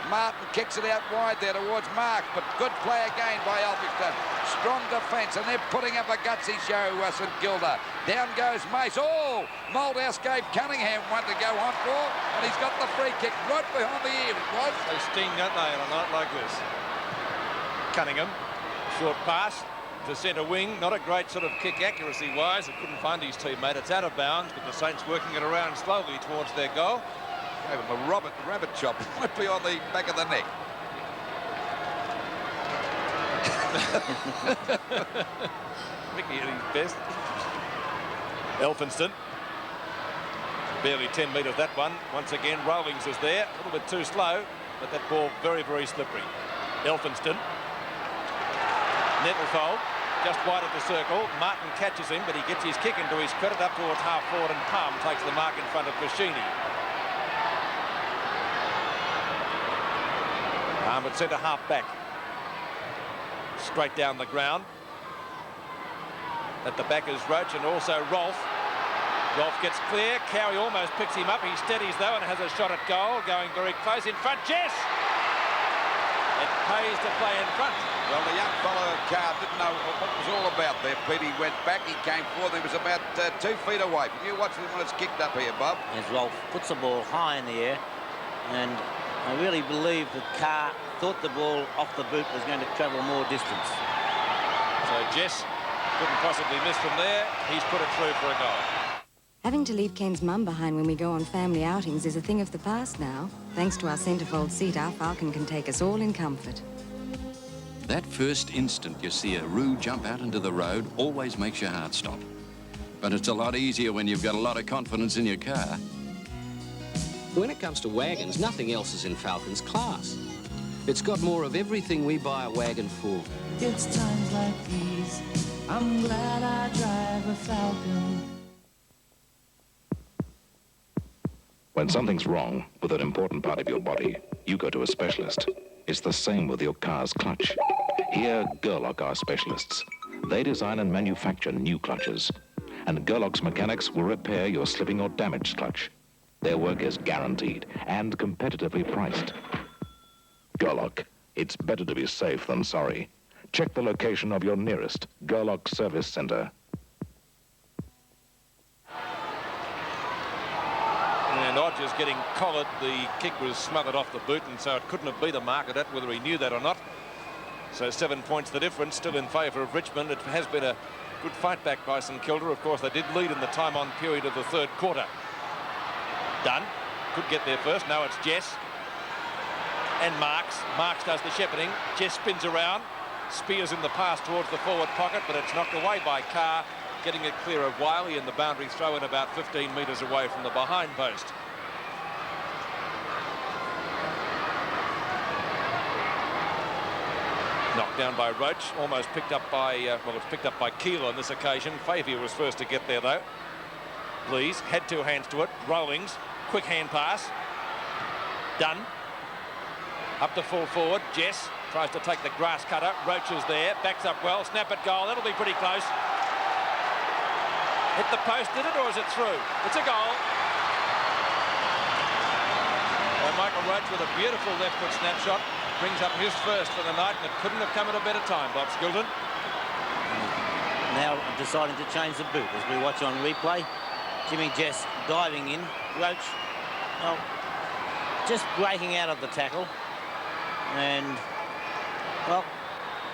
Martin kicks it out wide there towards Mark, but good play again by Elphingston. Strong defence, and they're putting up a gutsy show, St Kilda. Down goes Mace. Oh, Malthouse gave Cunningham one to go on for, and he's got the free kick right behind the ear. It was. They sting, don't they, on a night like this? Cunningham, short pass to centre wing. Not a great sort of kick accuracy-wise. He couldn't find his teammate. It's out of bounds, but the Saints working it around slowly towards their goal. Gave him a rabbit chop right behind the back of the neck. Mickey at his best. Elphinston. Barely 10 metres that one. Once again, Rawlings is there. A little bit too slow, but that ball very, very slippery. Elphinston. Nettlefold, just wide of the circle. Martin catches him, but he gets his kick into his credit up towards half-forward, and Palm takes the mark in front of Fashini. Palm at centre half back. Straight down the ground. At the back is Roach and also Rolfe. Rolfe gets clear. Cowie almost picks him up. He steadies though and has a shot at goal. Going very close in front. Jess! It pays to play in front. Well, the young fellow Carr didn't know what it was all about there, Pete. He went back, he came forward, he was about 2 feet away. Can you watch him when it's kicked up here, Bob? As Rolfe puts the ball high in the air, and I really believe that Carr thought the ball off the boot was going to travel more distance. So Jess couldn't possibly miss from there. He's put it through for a goal. Having to leave Ken's mum behind when we go on family outings is a thing of the past now. Thanks to our centrefold seat, our Falcon can take us all in comfort. That first instant you see a roo jump out into the road always makes your heart stop. But it's a lot easier when you've got a lot of confidence in your car. When it comes to wagons, nothing else is in Falcon's class. It's got more of everything we buy a wagon for. It's times like these, I'm glad I drive a Falcon. When something's wrong with an important part of your body, you go to a specialist. It's the same with your car's clutch. Here, Gerlock are specialists. They design and manufacture new clutches. And Gerlock's mechanics will repair your slipping or damaged clutch. Their work is guaranteed and competitively priced. Gerlock, it's better to be safe than sorry. Check the location of your nearest Gerlock Service Center. And Odgers getting collared. The kick was smothered off the boot, and so it couldn't have been a mark of that, whether he knew that or not. So 7 points the difference, still in favour of Richmond. It has been a good fight back by St Kilda. Of course, they did lead in the time-on period of the third quarter. Dunn could get there first. Now it's Jess and Marks. Marks does the shepherding. Jess spins around. Spears in the pass towards the forward pocket, but it's knocked away by Carr, getting it clear of Wiley, and the boundary throw in about 15 metres away from the behind post. Knocked down by Roach, almost picked up by, well, it's picked up by Kilda on this occasion. Favier was first to get there, though. Lees had two hands to it. Rowlings, quick hand pass. Dunn. Up to full forward. Jess tries to take the grass cutter. Roach is there, backs up well. Snap at goal. That'll be pretty close. Hit the post, did it, or is it through? It's a goal. And Michael Roach with a beautiful left foot snapshot brings up his first for the night, and it couldn't have come at a better time, Bob Skilton. Now deciding to change the boot as we watch on replay. Jimmy Jess diving in. Roach, well, just breaking out of the tackle. And, well,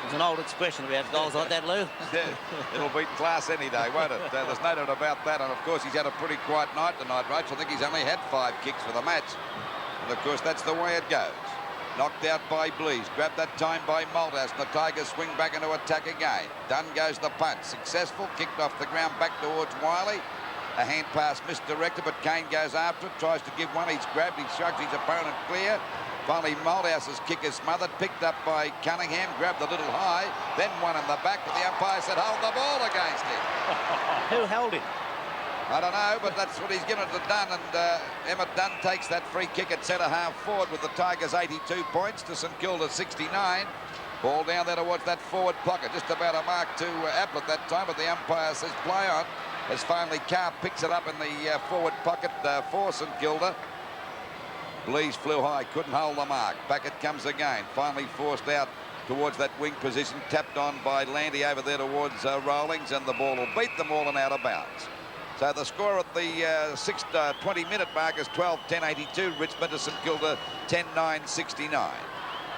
there's an old expression about goals like that, Lou. Yeah, it'll beat class any day, won't it? There's no doubt about that. And, of course, he's had a pretty quiet night tonight, Roach. I think he's only had 5 kicks for the match. And, of course, that's the way it goes. Knocked out by Blees. Grabbed that time by Malthouse. The Tigers swing back into attack again. Dunn goes the punt. Successful. Kicked off the ground back towards Wiley. A hand pass misdirected, but Kane goes after it. Tries to give one. He's grabbed. He shrugs his opponent clear. Finally, Malthouse's kick is smothered. Picked up by Cunningham. Grabbed a little high. Then one in the back. But the umpire said, hold the ball against him. Who held him? I don't know, but that's what he's given it to Dunn, and Emmett Dunn takes that free kick at centre-half forward with the Tigers 82 points to St Kilda 69. Ball down there towards that forward pocket, just about a mark to Ablett that time, but the umpire says play on, as finally Carr picks it up in the forward pocket for St Kilda. Blees flew high, couldn't hold the mark. Back it comes again, finally forced out towards that wing position, tapped on by Landy over there towards Rowlings, and the ball will beat them all and out of bounds. So the score at the 20-minute mark is 12-10-82. Richmond to St Kilda 10-9-69.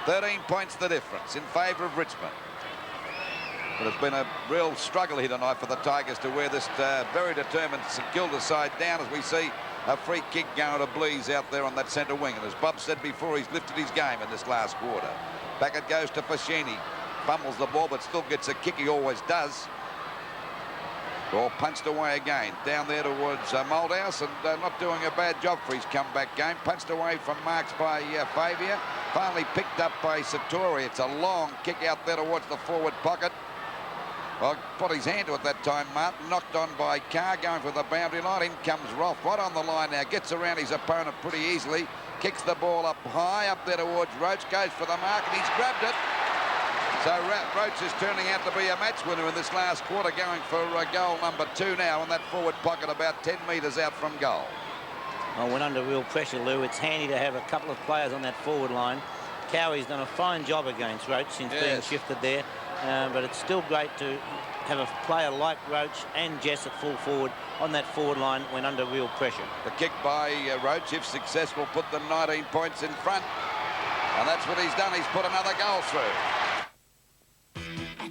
13 points the difference in favour of Richmond. But it's been a real struggle here tonight for the Tigers to wear this very determined St Kilda side down, as we see a free kick going to Blees out there on that centre wing. And as Bob said before, he's lifted his game in this last quarter. Back it goes to Fascini. Fumbles the ball, but still gets a kick. He always does. Ball punched away again. Down there towards Malthouse, and not doing a bad job for his comeback game. Punched away from marks by Favier. Finally picked up by Satori. It's a long kick out there towards the forward pocket. Well, put his hand to it that time, Martin. Knocked on by Carr, going for the boundary line. In comes Rolfe, right on the line now. Gets around his opponent pretty easily. Kicks the ball up high, up there towards Roach. Goes for the mark, and he's grabbed it. So Roach is turning out to be a match winner in this last quarter, going for goal number 2 now in that forward pocket, about 10 metres out from goal. Well, when under real pressure, Lou, it's handy to have a couple of players on that forward line. Cowie's done a fine job against Roach since being shifted there, but it's still great to have a player like Roach and Jess at full forward on that forward line when under real pressure. The kick by Roach, if successful, put them 19 points in front, and that's what he's done. He's put another goal through.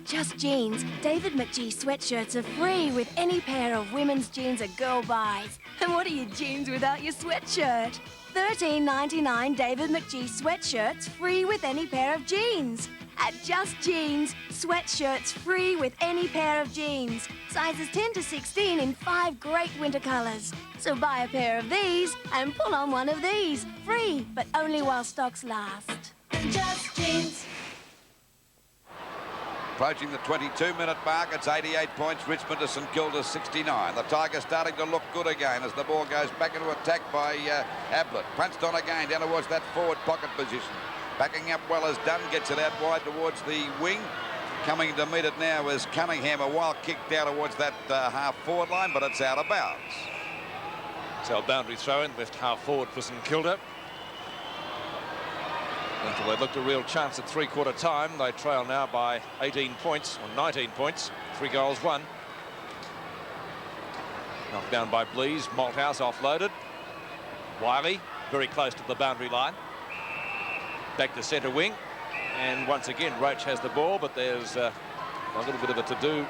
Just Jeans, David McGee sweatshirts are free with any pair of women's jeans a girl buys. And what are your jeans without your sweatshirt? $13.99 David McGee sweatshirts free with any pair of jeans. At Just Jeans, sweatshirts free with any pair of jeans. Sizes 10 to 16 in 5 great winter colours. So buy a pair of these and pull on one of these. Free, but only while stocks last. Just Jeans. Approaching the 22-minute mark, it's 88 points. Richmond to St Kilda 69. The Tigers starting to look good again as the ball goes back into attack by Ablett. Punched on again down towards that forward pocket position. Backing up well as Dunn gets it out wide towards the wing. Coming to meet it now is Cunningham. A wild kick down towards that half-forward line, but it's out of bounds. So a boundary throw-in, left half-forward for St Kilda. Until they looked a real chance at three-quarter time. They trail now by 18 points, or 19 points. 3 goals, 1. Knocked down by Blease. Malthouse offloaded. Wiley very close to the boundary line. Back to centre wing. And once again, Roach has the ball, but there's a little bit of a to-do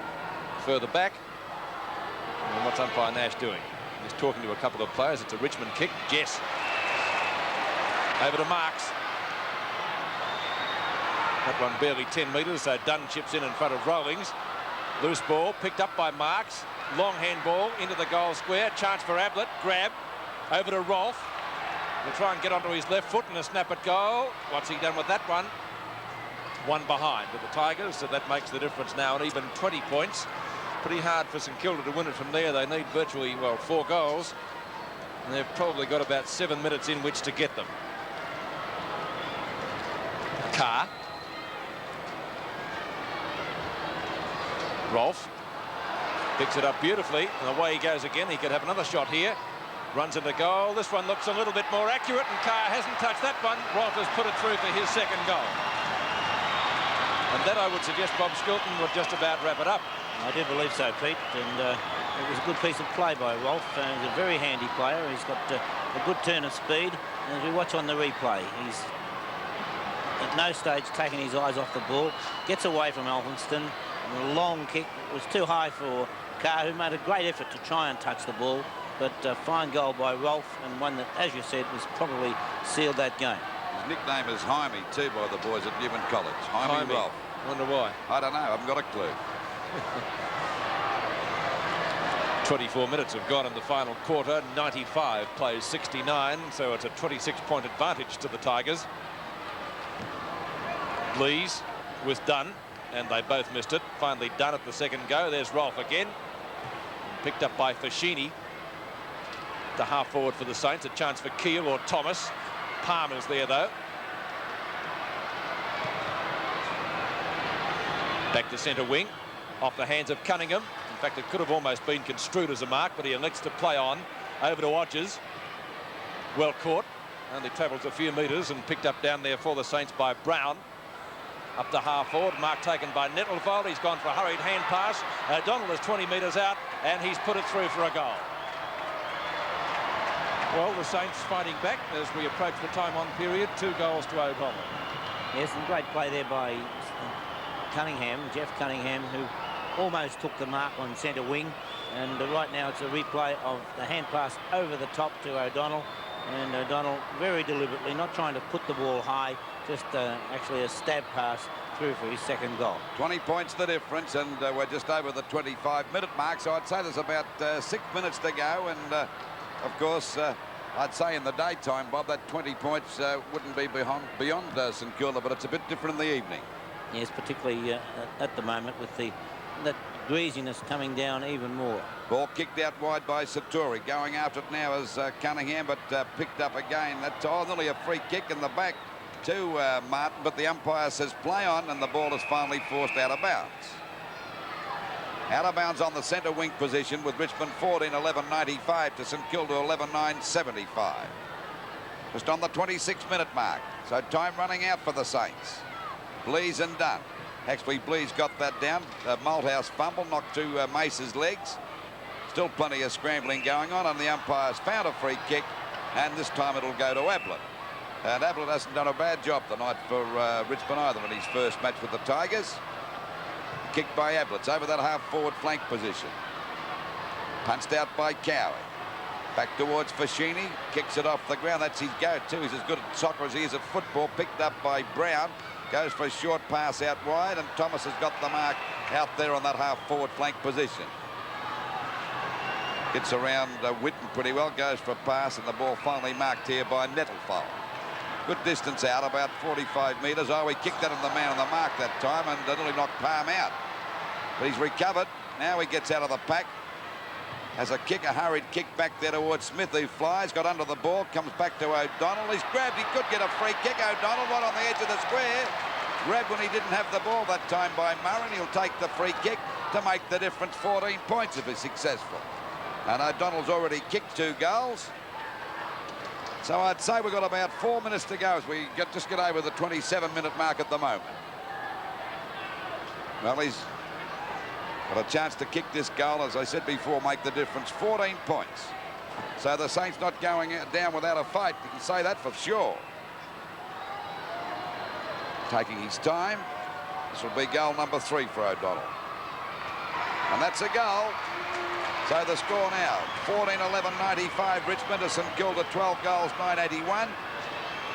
further back. And what's umpire Nash doing? He's talking to a couple of players. It's a Richmond kick. Jess. Over to Marks. That one barely 10 metres, so Dunn chips in front of Rowlings. Loose ball picked up by Marks. Long handball into the goal square. Chance for Ablett. Grab. Over to Rolfe. He'll try and get onto his left foot and a snap at goal. What's he done with that one? One behind with the Tigers, so that makes the difference now, and even 20 points. Pretty hard for St Kilda to win it from there. They need virtually, well, 4 goals. And they've probably got about 7 minutes in which to get them. Carr. Rolfe picks it up beautifully, and away he goes again. He could have another shot here. Runs into goal. This one looks a little bit more accurate, and Carr hasn't touched that one. Rolfe has put it through for his second goal. And that, I would suggest, Bob Skilton would just about wrap it up. I do believe so, Pete, and it was a good piece of play by Rolfe. He's a very handy player. He's got a good turn of speed. And as we watch on the replay, he's at no stage taking his eyes off the ball. Gets away from Elphinston. And a long kick was too high for Carr, who made a great effort to try and touch the ball. But a fine goal by Rolfe, and one that, as you said, was probably sealed that game. His nickname is Jaime, too, by the boys at Newman College. Jaime Rolfe. Wonder why. I don't know. I haven't got a clue. 24 minutes have gone in the final quarter. 95 plays 69, so it's a 26-point advantage to the Tigers. Blease with Dunn, and they both missed it. Finally Dunn at the second go. There's Rolfe again. Picked up by Fashini. The half forward for the Saints. A chance for Keel or Thomas. Palmer's there, though. Back to centre wing. Off the hands of Cunningham. In fact, it could have almost been construed as a mark, but he elects to play on. Over to Odgers. Well caught. Only travels a few metres and picked up down there for the Saints by Brown. Up to half forward. Mark taken by Nettlefold. He's gone for a hurried hand pass. O'Donnell is 20 metres out, and he's put it through for a goal. Well, the Saints fighting back as we approach the time-on period. 2 goals to O'Donnell. Yes, and great play there by Cunningham, Jeff Cunningham, who almost took the mark on centre wing. And right now it's a replay of the hand pass over the top to O'Donnell. And O'Donnell very deliberately, not trying to put the ball high, just actually a stab pass through for his second goal. 20 points the difference, and we're just over the 25-minute mark, so I'd say there's about 6 minutes to go. And of course, I'd say in the daytime, Bob, that 20 points wouldn't be beyond St Kilda, but it's a bit different in the evening. Yes, particularly at the moment with that greasiness coming down even more. Ball kicked out wide by Satori. Going after it now is Cunningham, but picked up again. That's nearly a free kick in the back to Martin, but the umpire says play on, and the ball is finally forced out of bounds. Out of bounds on the centre wing position with Richmond 14-11-95 to St Kilda 11-9-75. Just on the 26-minute mark. So time running out for the Saints. Blease and Dunn. Actually, Blease got that down. Malthouse fumble knocked to Mace's legs. Still plenty of scrambling going on, and the umpire's found a free kick, and this time it'll go to Ablett. And Ablett hasn't done a bad job tonight for Richmond either in his first match with the Tigers. kick by Ablett. Over that half-forward flank position. Punched out by Cowie. Back towards Fashini. Kicks it off the ground. That's his go-to. He's as good at soccer as he is at football. Picked up by Brown. Goes for a short pass out wide, and Thomas has got the mark out there on that half-forward flank position. Gets around Whitten pretty well. Goes for a pass, and the ball finally marked here by Nettlefold. Good distance out, about 45 metres. Oh, he kicked that on the man on the mark that time and nearly knocked Palm out. But he's recovered. Now he gets out of the pack. Has a kick, a hurried kick back there towards Smith, who flies, got under the ball, comes back to O'Donnell. He's grabbed, he could get a free kick. O'Donnell right on the edge of the square. Grabbed when he didn't have the ball that time by Murray. He'll take the free kick to make the difference 14 points if he's successful. And O'Donnell's already kicked 2 goals. So I'd say we've got about 4 minutes to go as we just get over the 27-minute mark at the moment. Well, he's got a chance to kick this goal, as I said before, make the difference 14 points. So the Saints not going down without a fight. You can say that for sure. Taking his time. This will be goal number 3 for O'Donnell. And that's a goal. So the score now, 14-11-95 Richmond to St Kilda, 12 goals, 981.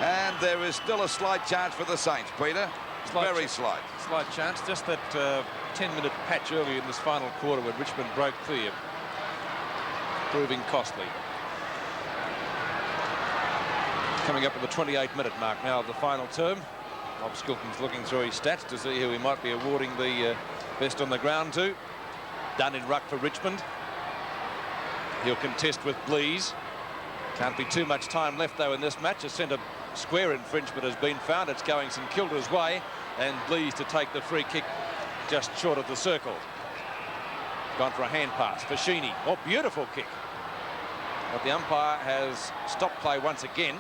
And there is still a slight chance for the Saints, Peter. Very slight. Slight chance. Just that 10-minute patch early in this final quarter when Richmond broke clear, proving costly. Coming up at the 28-minute mark now of the final term. Bob Skilton's looking through his stats to see who he might be awarding the best on the ground to. Dunn in ruck for Richmond. He'll contest with Blease. Can't be too much time left, though, in this match. A centre square infringement has been found. It's going St Kilda's way, and Blease to take the free kick just short of the circle. Gone for a hand pass. Fashini. Oh, beautiful kick. But the umpire has stopped play once again.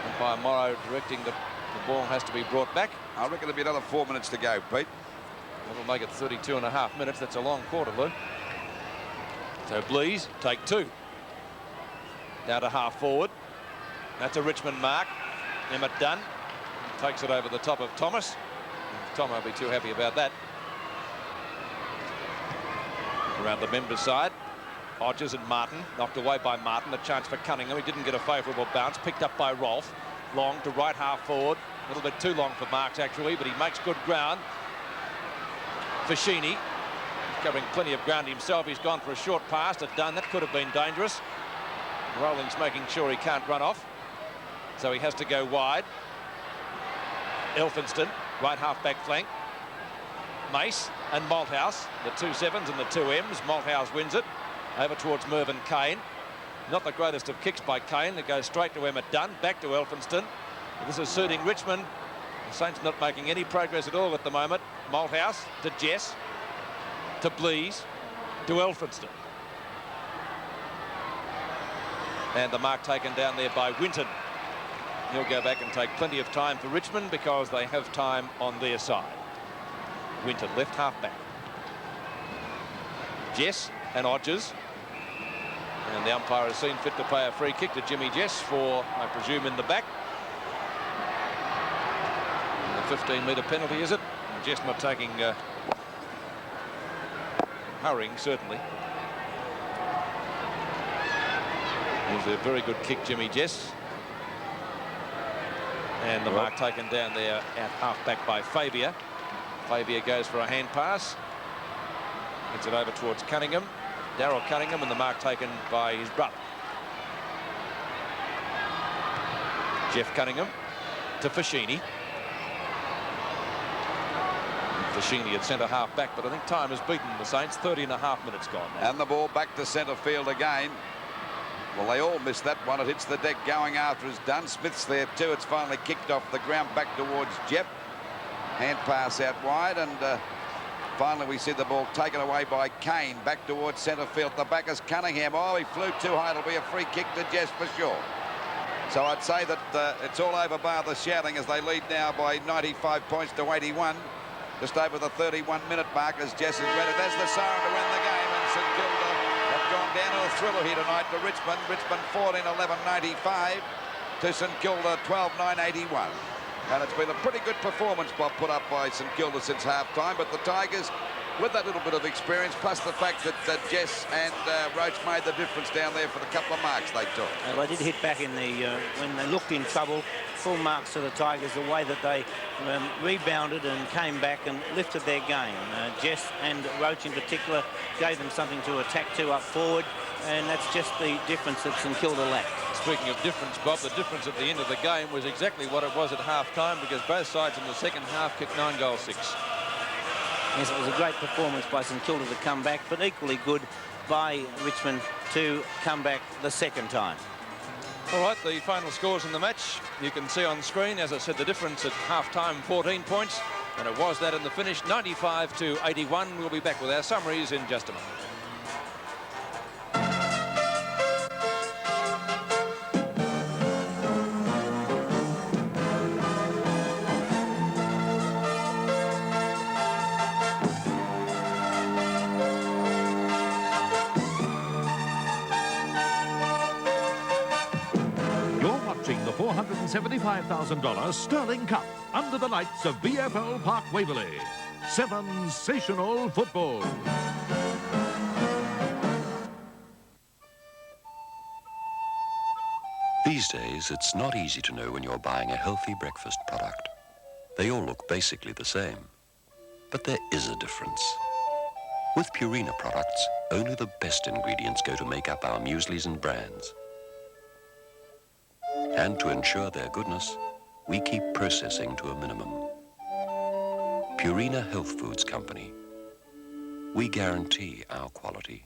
Umpire Morrow directing that the ball has to be brought back. I reckon there'll be another 4 minutes to go, Pete. That'll make it 32.5 minutes. That's a long quarter, Lou. So Blease, take 2. Down to half forward. That's a Richmond mark. Emmett Dunn takes it over the top of Thomas. Tom won't be too happy about that. Around the members' side. Hodges and Martin, knocked away by Martin. A chance for Cunningham. He didn't get a favourable bounce. Picked up by Rolfe. Long to right half forward. A little bit too long for Marks, actually, but he makes good ground. Fashini covering plenty of ground himself. He's gone for a short pass to Dunn. That could have been dangerous. Rowling's making sure he can't run off, so he has to go wide. Elphinston, right half back flank. Mace and Malthouse, the 2 sevens and the 2 M's. Malthouse wins it over towards Mervyn Kane. Not the greatest of kicks by Kane. It goes straight to Emmett Dunn, back to Elphinston. This is suiting Richmond. The Saints not making any progress at all at the moment. Malthouse to Jess, to Blease, to Elphinston. And the mark taken down there by Winton. He'll go back and take plenty of time for Richmond because they have time on their side. Winton, left half back. Jess and Hodges. And the umpire has seen fit to play a free kick to Jimmy Jess for, I presume, in the back. And the 15-metre penalty, is it? And Jess not taking... hurrying, certainly. Here's a very good kick, Jimmy Jess. And the mark taken down there at half-back by Fabier. Fabier goes for a hand pass. Gets it over towards Cunningham. Darryl Cunningham, and the mark taken by his brother. Jeff Cunningham to Fashini. Fashini at centre half back, but I think time has beaten the Saints. 30.5 minutes gone now. And the ball back to centre field again. Well, they all missed that one. It hits the deck going after it's done. Smith's there too. It's finally kicked off the ground back towards Jeff. Hand pass out wide, and finally we see the ball taken away by Kane back towards centre field. The back is Cunningham. Oh, he flew too high. It'll be a free kick to Jess for sure. So I'd say that it's all over bar the shouting as they lead now by 95 points to 81. Just over the 31-minute mark as Jess is ready. There's the siren to win the game, and St Kilda have gone down to a thriller here tonight to Richmond. Richmond 14-11-95 to St Kilda 12-9-81. And it's been a pretty good performance, Bob, put up by St Kilda since half-time. But the Tigers, with that little bit of experience, plus the fact that Jess and Roach made the difference down there for the couple of marks they took. They did hit back in the when they looked in trouble. Full marks to the Tigers, the way that they rebounded and came back and lifted their game. Jess and Roach in particular gave them something to attack to up forward, and that's just the difference that St Kilda lacked. Speaking of difference, Bob, the difference at the end of the game was exactly what it was at half-time, because both sides in the second half kicked 9 goals 6. Yes, it was a great performance by St Kilda to come back, but equally good by Richmond to come back the second time. All right, the final scores in the match you can see on screen. As I said, the difference at half-time, 14 points, and it was that in the finish, 95 to 81. We'll be back with our summaries in just a moment. The $475,000 Sterling Cup under the lights of VFL Park Waverley. Sensational football. These days, it's not easy to know when you're buying a healthy breakfast product. They all look basically the same. But there is a difference. With Purina products, only the best ingredients go to make up our mueslis and brands. And to ensure their goodness, we keep processing to a minimum. Purina Health Foods Company. We guarantee our quality.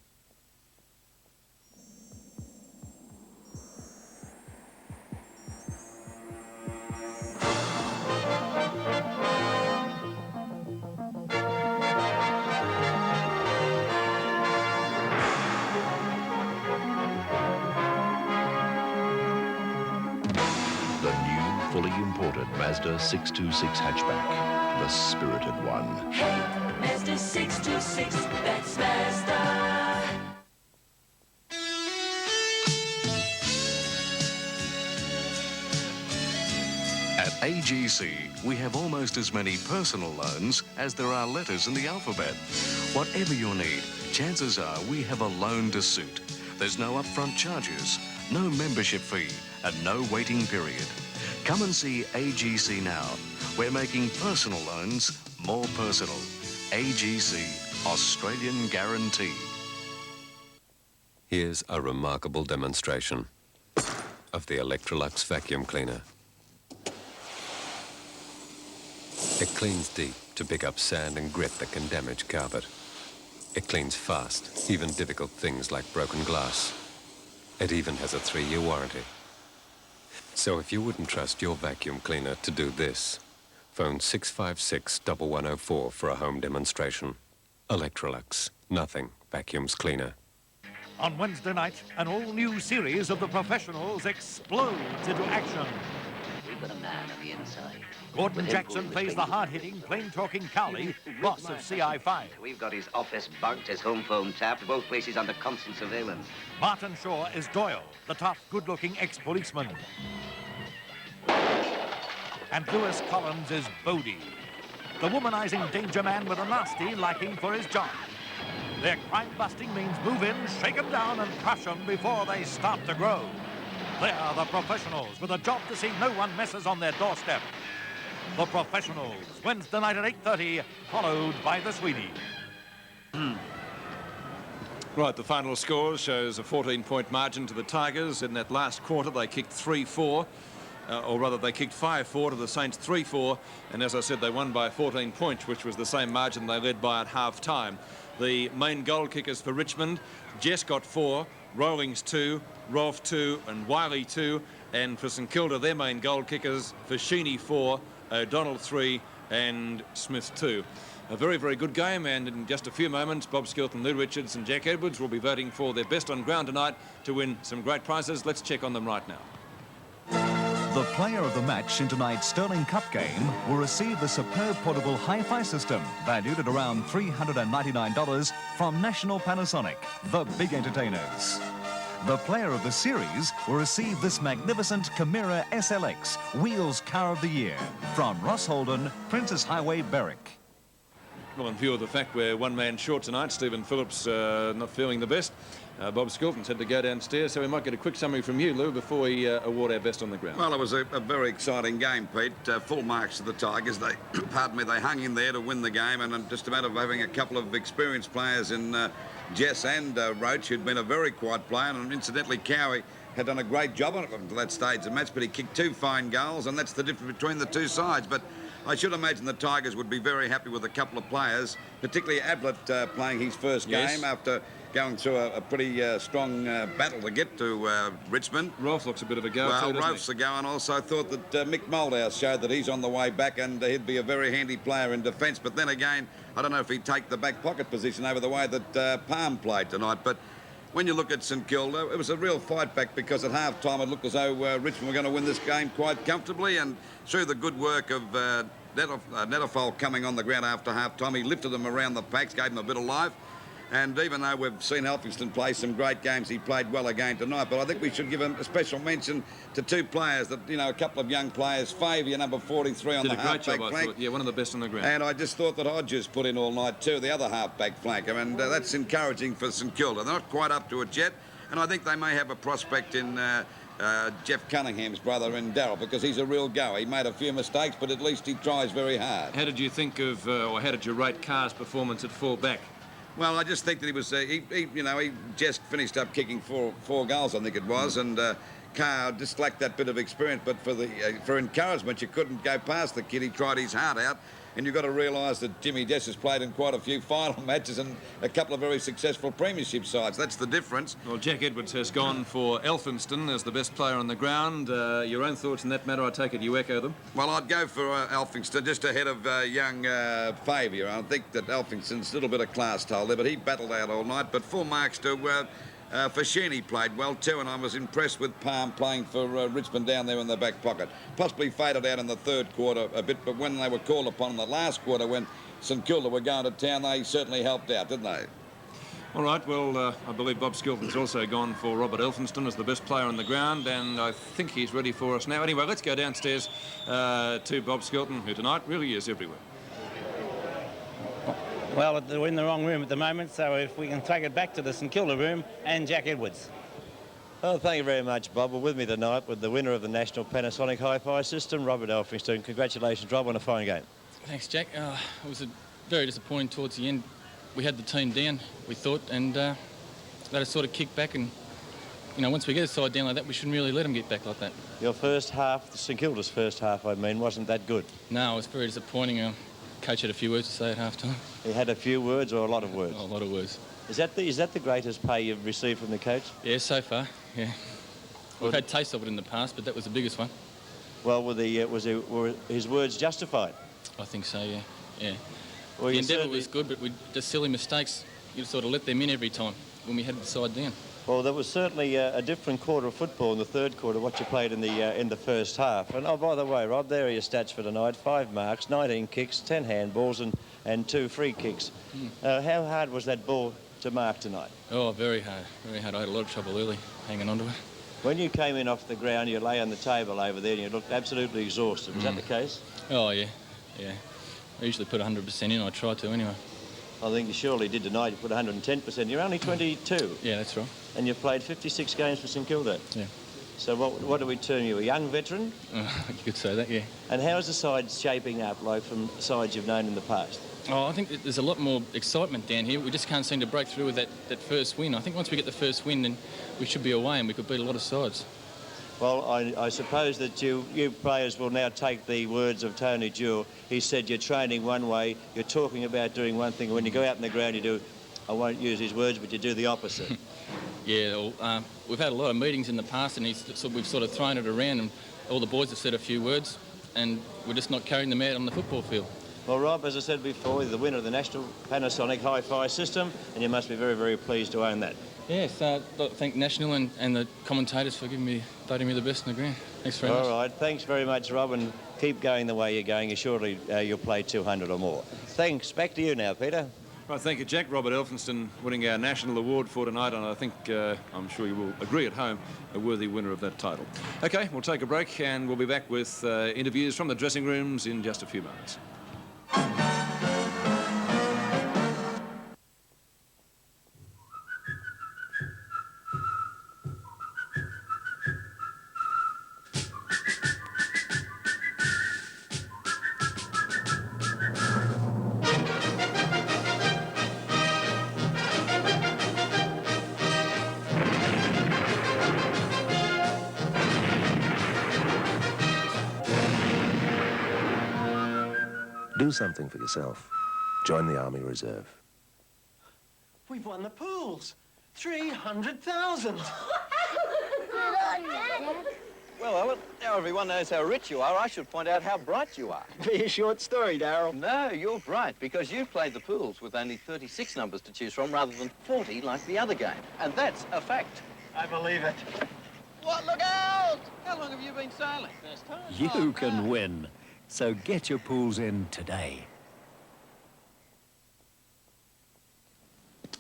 Fully imported Mazda 626 hatchback, the spirited one. Hey, Mazda 626, that's Mazda. At AGC, we have almost as many personal loans as there are letters in the alphabet. Whatever your need, chances are we have a loan to suit. There's no upfront charges, no membership fee, and no waiting period. Come and see AGC now. We're making personal loans more personal. AGC, Australian Guarantee. Here's a remarkable demonstration of the Electrolux vacuum cleaner. It cleans deep to pick up sand and grit that can damage carpet. It cleans fast, even difficult things like broken glass. It even has a 3-year warranty. So if you wouldn't trust your vacuum cleaner to do this, phone 656-1104 for a home demonstration. Electrolux, nothing vacuums cleaner. On Wednesday night, an all-new series of The Professionals explodes into action. We've got a man on the inside. Gordon Jackson plays the hard-hitting, plain-talking Cowley, boss of CI5. We've got his office bugged, his home phone tapped, both places under constant surveillance. Martin Shaw is Doyle, the tough, good-looking ex-policeman. And Lewis Collins is Bodie, the womanizing danger man with a nasty liking for his job. Their crime-busting means move in, shake them down, and crush them before they start to grow. They are the Professionals, with a job to see no one messes on their doorstep. The Professionals, Wednesday night at 8:30, followed by the Sweeney. Right, the final score shows a 14-point margin to the Tigers. In that last quarter, they kicked 3-4. Or rather, they kicked 5-4 to the Saints 3-4. And as I said, they won by 14 points, which was the same margin they led by at half-time. The main goal kickers for Richmond, Jess got 4, Rowlings 2, Rolf 2, and Wiley 2. And for St Kilda, their main goal kickers, Fashini 4, O'Donnell 3, and Smith 2. A very, very good game, and in just a few moments, Bob Skilton, Lou Richards and Jack Edwards will be voting for their best on ground tonight to win some great prizes. Let's check on them right now. The player of the match in tonight's Sterling Cup game will receive the superb portable hi-fi system valued at around $399 from National Panasonic, the big entertainers. The player of the series will receive this magnificent Chimera SLX Wheels Car of the Year from Ross Holden, Princess Highway, Berwick. Well, in view of the fact we're one man short tonight, Stephen Phillips not feeling the best. Bob Skilton's had to go downstairs, so we might get a quick summary from you, Lou, before we award our best on the ground. Well, it was a very exciting game, Pete. Full marks to the Tigers. They, pardon me, they hung in there to win the game, and just a matter of having a couple of experienced players in Jess and Roach, who'd been a very quiet player, and incidentally, Cowie had done a great job on it up to that stage of the match, but he kicked 2 fine goals, and that's the difference between the two sides. But I should imagine the Tigers would be very happy with a couple of players, particularly Ablett playing his first game after going through a pretty strong battle to get to Richmond. Rolf looks a bit of a go. Well, Rolf's a go, and also thought that Mick Moldhouse showed that he's on the way back, and he'd be a very handy player in defence. But then again, I don't know if he'd take the back pocket position over the way that Palm played tonight. But when you look at St Kilda, it was a real fight back, because at half-time it looked as though Richmond were going to win this game quite comfortably, and through the good work of Netterfold coming on the ground after half-time, he lifted them around the packs, gave them a bit of life. And even though we've seen Elphingston play some great games, he played well again tonight. But I think we should give him a special mention to 2 players that, you know, a couple of young players. Favia, number 43 on the half-back flank. Yeah, one of the best on the ground. And I just thought that Hodges put in all night too, the other half-back flanker. And that's encouraging for St Kilda. They're not quite up to it yet. And I think they may have a prospect in Jeff Cunningham's brother in Darryl, because he's a real goer. He made a few mistakes, but at least he tries very hard. How did you think of, or how did you rate Carr's performance at full-back? Well, I just think that he was, he just finished up kicking four goals, I think it was, and Carr just lacked that bit of experience. But for encouragement, you couldn't go past the kid. He tried his heart out, and you've got to realise that Jimmy Jess has played in quite a few final matches and a couple of very successful premiership sides. That's the difference. Well, Jack Edwards has gone for Elphinston as the best player on the ground. Your own thoughts on that matter? I take it you echo them. Well, I'd go for Elphinston just ahead of young Favia. I think that Elphinston's a little bit of class told there, but he battled out all night. But full marks to Fashini played well too, and I was impressed with Palm playing for Richmond down there in the back pocket. Possibly faded out in the third quarter a bit, but when they were called upon in the last quarter, when St Kilda were going to town, they certainly helped out, didn't they? All right, well, I believe Bob Skilton's also gone for Robert Elphinston as the best player on the ground, and I think he's ready for us now. Anyway, let's go downstairs to Bob Skilton, who tonight really is everywhere. Well, we're in the wrong room at the moment, so if we can take it back to the St Kilda room and Jack Edwards. Oh, thank you very much, Bob. We're with me tonight with the winner of the National Panasonic Hi-Fi System, Robert Elphinston. Congratulations, Rob, on a fine game. Thanks, Jack. It was very disappointing towards the end. We had the team down, we thought, and let us sort of kick back, and, you know, once we get a side down like that, we shouldn't really let them get back like that. Your first half, St Kilda's first half, I mean, wasn't that good? No, it was very disappointing. Coach had a few words to say at half-time. He had a few words or a lot of words? Oh, a lot of words. Is that the greatest pay you've received from the coach? Yeah, so far, yeah. We've had taste of it in the past, but that was the biggest one. Well, were his words justified? I think so, yeah. Yeah. Well, the endeavour was good, but just silly mistakes. You sort of let them in every time when we had the side down. Well, there was certainly a different quarter of football in the third quarter, what you played in the first half. And, oh, by the way, Rob, there are your stats for tonight. 5 marks, 19 kicks, 10 handballs and 2 free kicks. How hard was that ball to mark tonight? Oh, very hard, very hard. I had a lot of trouble early hanging on to it. When you came in off the ground, you lay on the table over there and you looked absolutely exhausted. Was that the case? Oh, yeah, yeah. I usually put 100% in. I try to anyway. I think you surely did tonight. You put 110%. You're only 22. Yeah, that's right. And you've played 56 games for St Kilda. Yeah. So what do we term you, a young veteran? You could say that, yeah. And how's the side shaping up, like from sides you've known in the past? Oh, I think there's a lot more excitement down here. We just can't seem to break through with that first win. I think once we get the first win, then we should be away and we could beat a lot of sides. Well, I suppose that you players will now take the words of Tony Jewell. He said you're training one way, you're talking about doing one thing, and when you go out in the ground you do, I won't use his words, but you do the opposite. Yeah, well, we've had a lot of meetings in the past, and we've sort of thrown it around, and all the boys have said a few words, and we're just not carrying them out on the football field. Well, Rob, as I said before, you're the winner of the National Panasonic Hi-Fi System, and you must be very, very pleased to own that. Yes, I'd like to thank National and the commentators for voting me the best in the ground. Thanks very much. All right, thanks very much, Rob, and keep going the way you're going. Surely you'll play 200 or more. Thanks. Back to you now, Peter. Well, thank you, Jack. Robert Elphinston winning our national award for tonight, and I think, I'm sure you will agree at home, a worthy winner of that title. OK, we'll take a break, and we'll be back with interviews from the dressing rooms in just a few moments. Do something for yourself. Join the Army Reserve. We've won the pools. 300,000. Well, Ellen, now everyone knows how rich you are, I should point out how bright you are. Be a short story, Darryl. No, you're bright, because you've played the pools with only 36 numbers to choose from rather than 40 like the other game. And that's a fact. I believe it. What? Look out! How long have you been sailing? First time? You can win. So get your pools in today.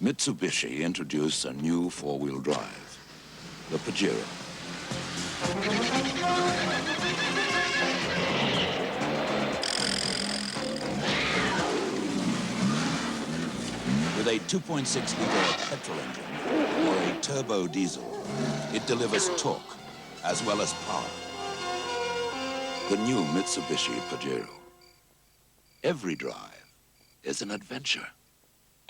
Mitsubishi introduced a new four-wheel drive, the Pajero. With a 2.6-liter petrol engine or a turbo diesel, it delivers torque as well as power. The new Mitsubishi Pajero. Every drive is an adventure.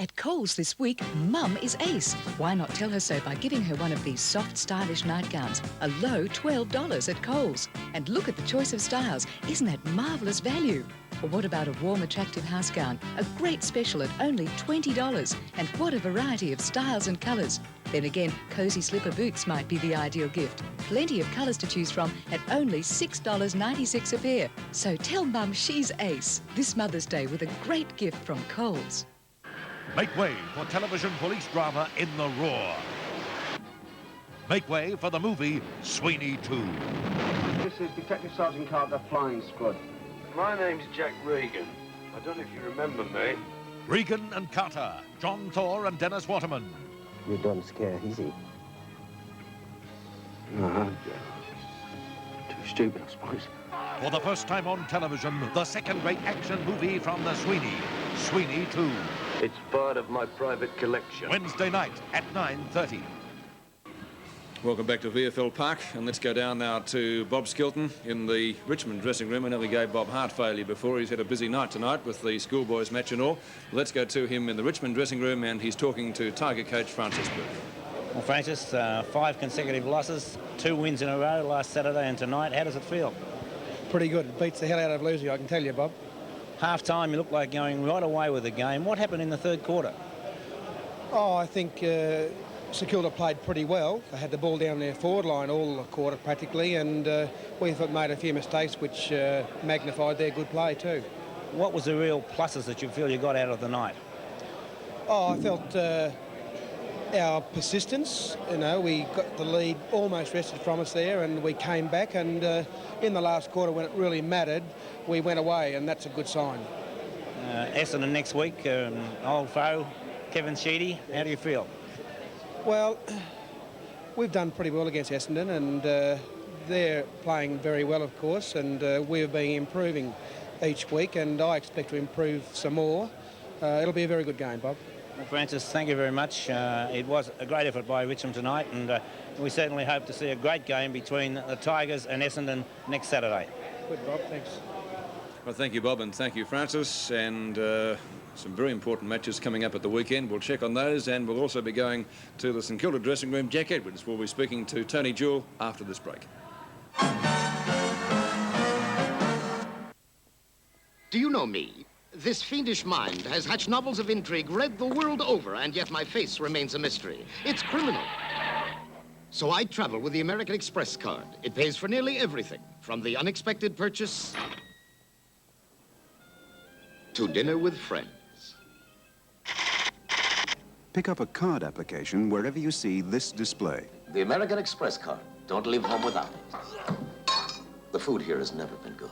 At Coles this week, Mum is ace. Why not tell her so by giving her one of these soft, stylish nightgowns? A low $12 at Coles. And look at the choice of styles. Isn't that marvellous value? Or what about a warm, attractive house gown? A great special at only $20. And what a variety of styles and colours. Then again, cosy slipper boots might be the ideal gift. Plenty of colours to choose from at only $6.96 a pair. So tell Mum she's ace this Mother's Day with a great gift from Coles. Make way for television police drama In the Roar. Make way for the movie Sweeney 2. This is Detective Sergeant Carter, Flying Squad. My name's Jack Regan. I don't know if you remember me. Regan and Carter, John Thor and Dennis Waterman. You don't scare easy. No, too stupid, I suppose. For the first time on television, the second-rate action movie from the Sweeney 2. It's part of my private collection. Wednesday night at 9:30. Welcome back to VFL Park, and let's go down now to Bob Skilton in the Richmond dressing room. I know we gave Bob heart failure before. He's had a busy night tonight with the schoolboys match and all. Let's go to him in the Richmond dressing room, and he's talking to Tiger coach Francis Burke. Well, Francis, 5 consecutive losses, 2 wins in a row last Saturday and tonight. How does it feel? Pretty good. It beats the hell out of losing, I can tell you, Bob. Half-time, you look like going right away with the game. What happened in the third quarter? Oh, I think Kilda played pretty well. They had the ball down their forward line all the quarter practically, and we made a few mistakes which magnified their good play too. What was the real pluses that you feel you got out of the night? Oh, I felt our persistence. You know, we got the lead almost wrested from us there, and we came back, and in the last quarter when it really mattered, we went away, and that's a good sign. Essendon next week, old foe, Kevin Sheedy. How do you feel? Well, we've done pretty well against Essendon, and they're playing very well, of course, and we've been improving each week, and I expect to improve some more. It'll be a very good game, Bob. Well, Francis, thank you very much. It was a great effort by Richmond tonight, and we certainly hope to see a great game between the Tigers and Essendon next Saturday. Good, Bob. Thanks. Well, thank you, Bob, and thank you, Francis. And some very important matches coming up at the weekend. We'll check on those, and we'll also be going to the St Kilda dressing room. Jack Edwards will be speaking to Tony Jewell after this break. Do you know me? This fiendish mind has hatched novels of intrigue read the world over, and yet my face remains a mystery. It's criminal. So I travel with the American Express card. It pays for nearly everything, from the unexpected purchase to dinner with friends. Pick up a card application wherever you see this display. The American Express card. Don't leave home without it. The food here has never been good.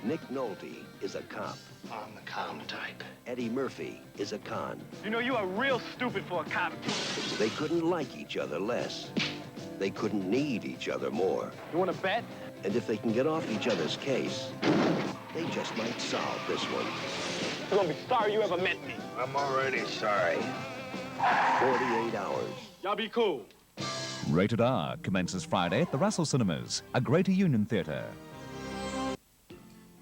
Nick Nolte is a cop. I'm the calm type. Eddie Murphy is a con. You know, you are real stupid for a cop. They couldn't like each other less. They couldn't need each other more. You want to bet? And if they can get off each other's case, they just might solve this one. You're gonna be sorry you ever met me. I'm already sorry. 48 hours. Y'all be cool. Rated R commences Friday at the Russell Cinemas, a Greater Union Theatre.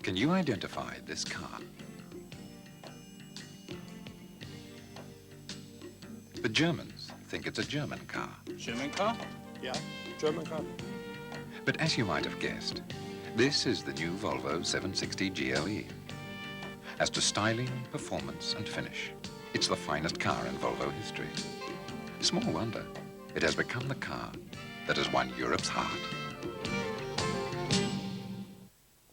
Can you identify this car? The Germans think it's a German car. German car? Yeah, German car. But as you might have guessed, this is the new Volvo 760 GLE. As to styling, performance, and finish, it's the finest car in Volvo history. Small wonder, it has become the car that has won Europe's heart.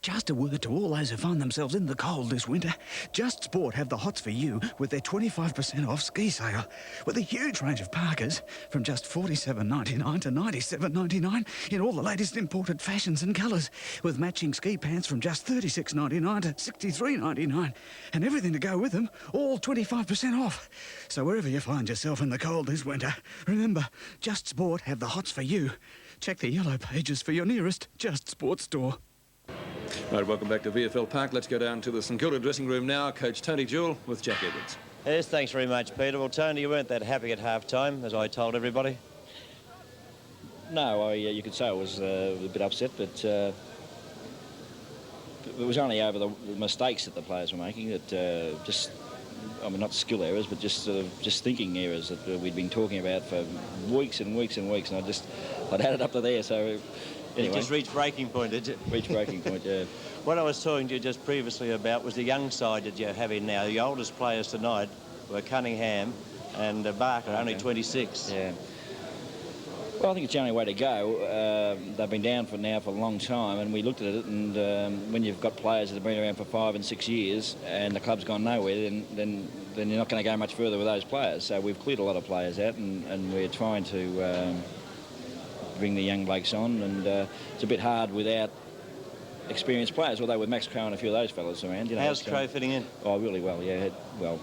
Just a word to all those who find themselves in the cold this winter. Just Sport have the hots for you with their 25% off ski sale. With a huge range of parkas from just $47.99 to $97.99 in all the latest imported fashions and colours. With matching ski pants from just $36.99 to $63.99. And everything to go with them, all 25% off. So wherever you find yourself in the cold this winter, remember, Just Sport have the hots for you. Check the yellow pages for your nearest Just Sport store. Right, welcome back to VFL Park. Let's go down to the St Kilda dressing room now. Coach Tony Jewell with Jack Edwards. Yes, thanks very much, Peter. Well, Tony, you weren't that happy at half-time, as I told everybody. No, you could say I was a bit upset, but it was only over the mistakes that the players were making that I mean, not skill errors, but just thinking errors that we'd been talking about for weeks and weeks and weeks, and I'd had it up to there, so... Anyway. You just reached breaking point, did you? Reached breaking point, yeah. What I was talking to you just previously about was the young side that you're having now. The oldest players tonight were Cunningham and Barker, only 26. Yeah. Well, I think it's the only way to go. They've been down for a long time, and we looked at it, and when you've got players that have been around for 5 and 6 years, and the club's gone nowhere, then you're not going to go much further with those players. So we've cleared a lot of players out, and we're trying to... bring the young blokes on, and it's a bit hard without experienced players, although with Max Crowe and a few of those fellas around. You know, how's Crowe fitting in? Oh, really well, yeah. Well,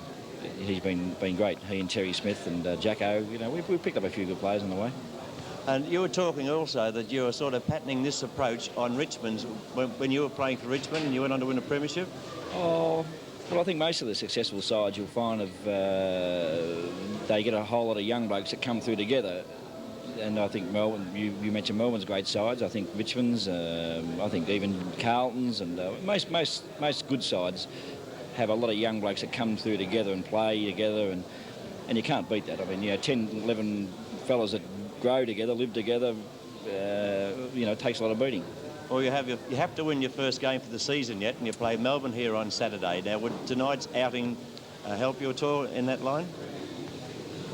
he's been great. He and Terry Smith and Jacko, you know, we've picked up a few good players on the way. And you were talking also that you were sort of patterning this approach on Richmond's when you were playing for Richmond and you went on to win a premiership? Oh, well, I think most of the successful sides you'll find they get a whole lot of young blokes that come through together. And I think Melbourne, you mentioned Melbourne's great sides. I think Richmond's, I think even Carlton's, and most good sides have a lot of young blokes that come through together and play together, and you can't beat that. I mean, 10, 11 fellas that grow together, live together, it takes a lot of beating. Well, you have to win your first game for the season yet, and you play Melbourne here on Saturday. Now, would tonight's outing help you at all in that line?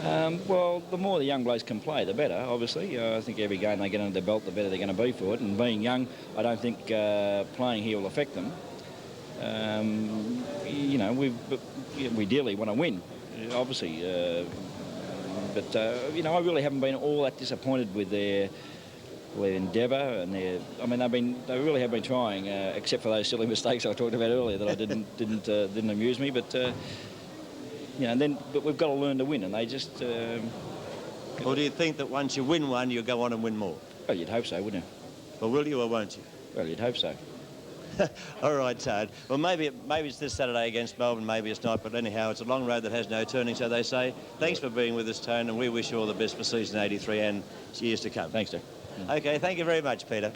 Well, the more the young blokes can play, the better, obviously. I think every game they get under their belt, the better they're going to be for it. And being young, I don't think playing here will affect them. We dearly want to win, obviously. I really haven't been all that disappointed with their endeavour and they really have been trying, except for those silly mistakes I talked about earlier that I didn't amuse me. But we've got to learn to win, and they just... Or do you think that once you win one, you'll go on and win more? Well, you'd hope so, wouldn't you? Well, will you or won't you? Well, you'd hope so. All right, Toad. Well, maybe it's this Saturday against Melbourne, maybe it's not, but anyhow, it's a long road that has no turning, so they say. Thanks for being with us, Tone, and we wish you all the best for season 83 and years to come. Thanks, Jack. OK, thank you very much, Peter.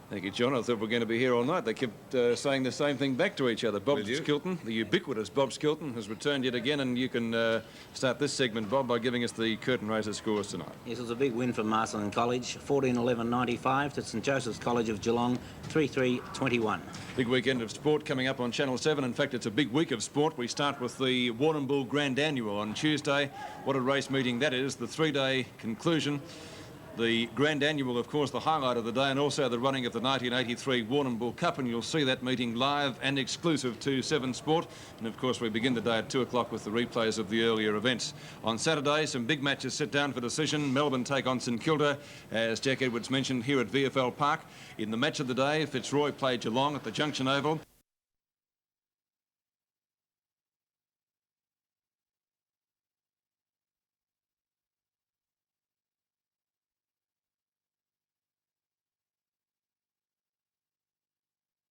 Thank you, John. I thought we were going to be here all night. They kept saying the same thing back to each other. Bob Skilton, the ubiquitous Bob Skilton, has returned yet again, and you can start this segment, Bob, by giving us the curtain raiser scores tonight. Yes, it was a big win for Marsden College, 14-11-95 to St Joseph's College of Geelong, 3-3-21. Big weekend of sport coming up on Channel 7. In fact, it's a big week of sport. We start with the Warrnambool Grand Annual on Tuesday. What a race meeting that is, the 3-day conclusion. The Grand Annual, of course, the highlight of the day, and also the running of the 1983 Warrnambool Cup, and you'll see that meeting live and exclusive to 7 Sport. And of course, we begin the day at 2 o'clock with the replays of the earlier events. On Saturday, some big matches sit down for decision. Melbourne take on St Kilda, as Jack Edwards mentioned, here at VFL Park. In the match of the day, Fitzroy play Geelong at the Junction Oval.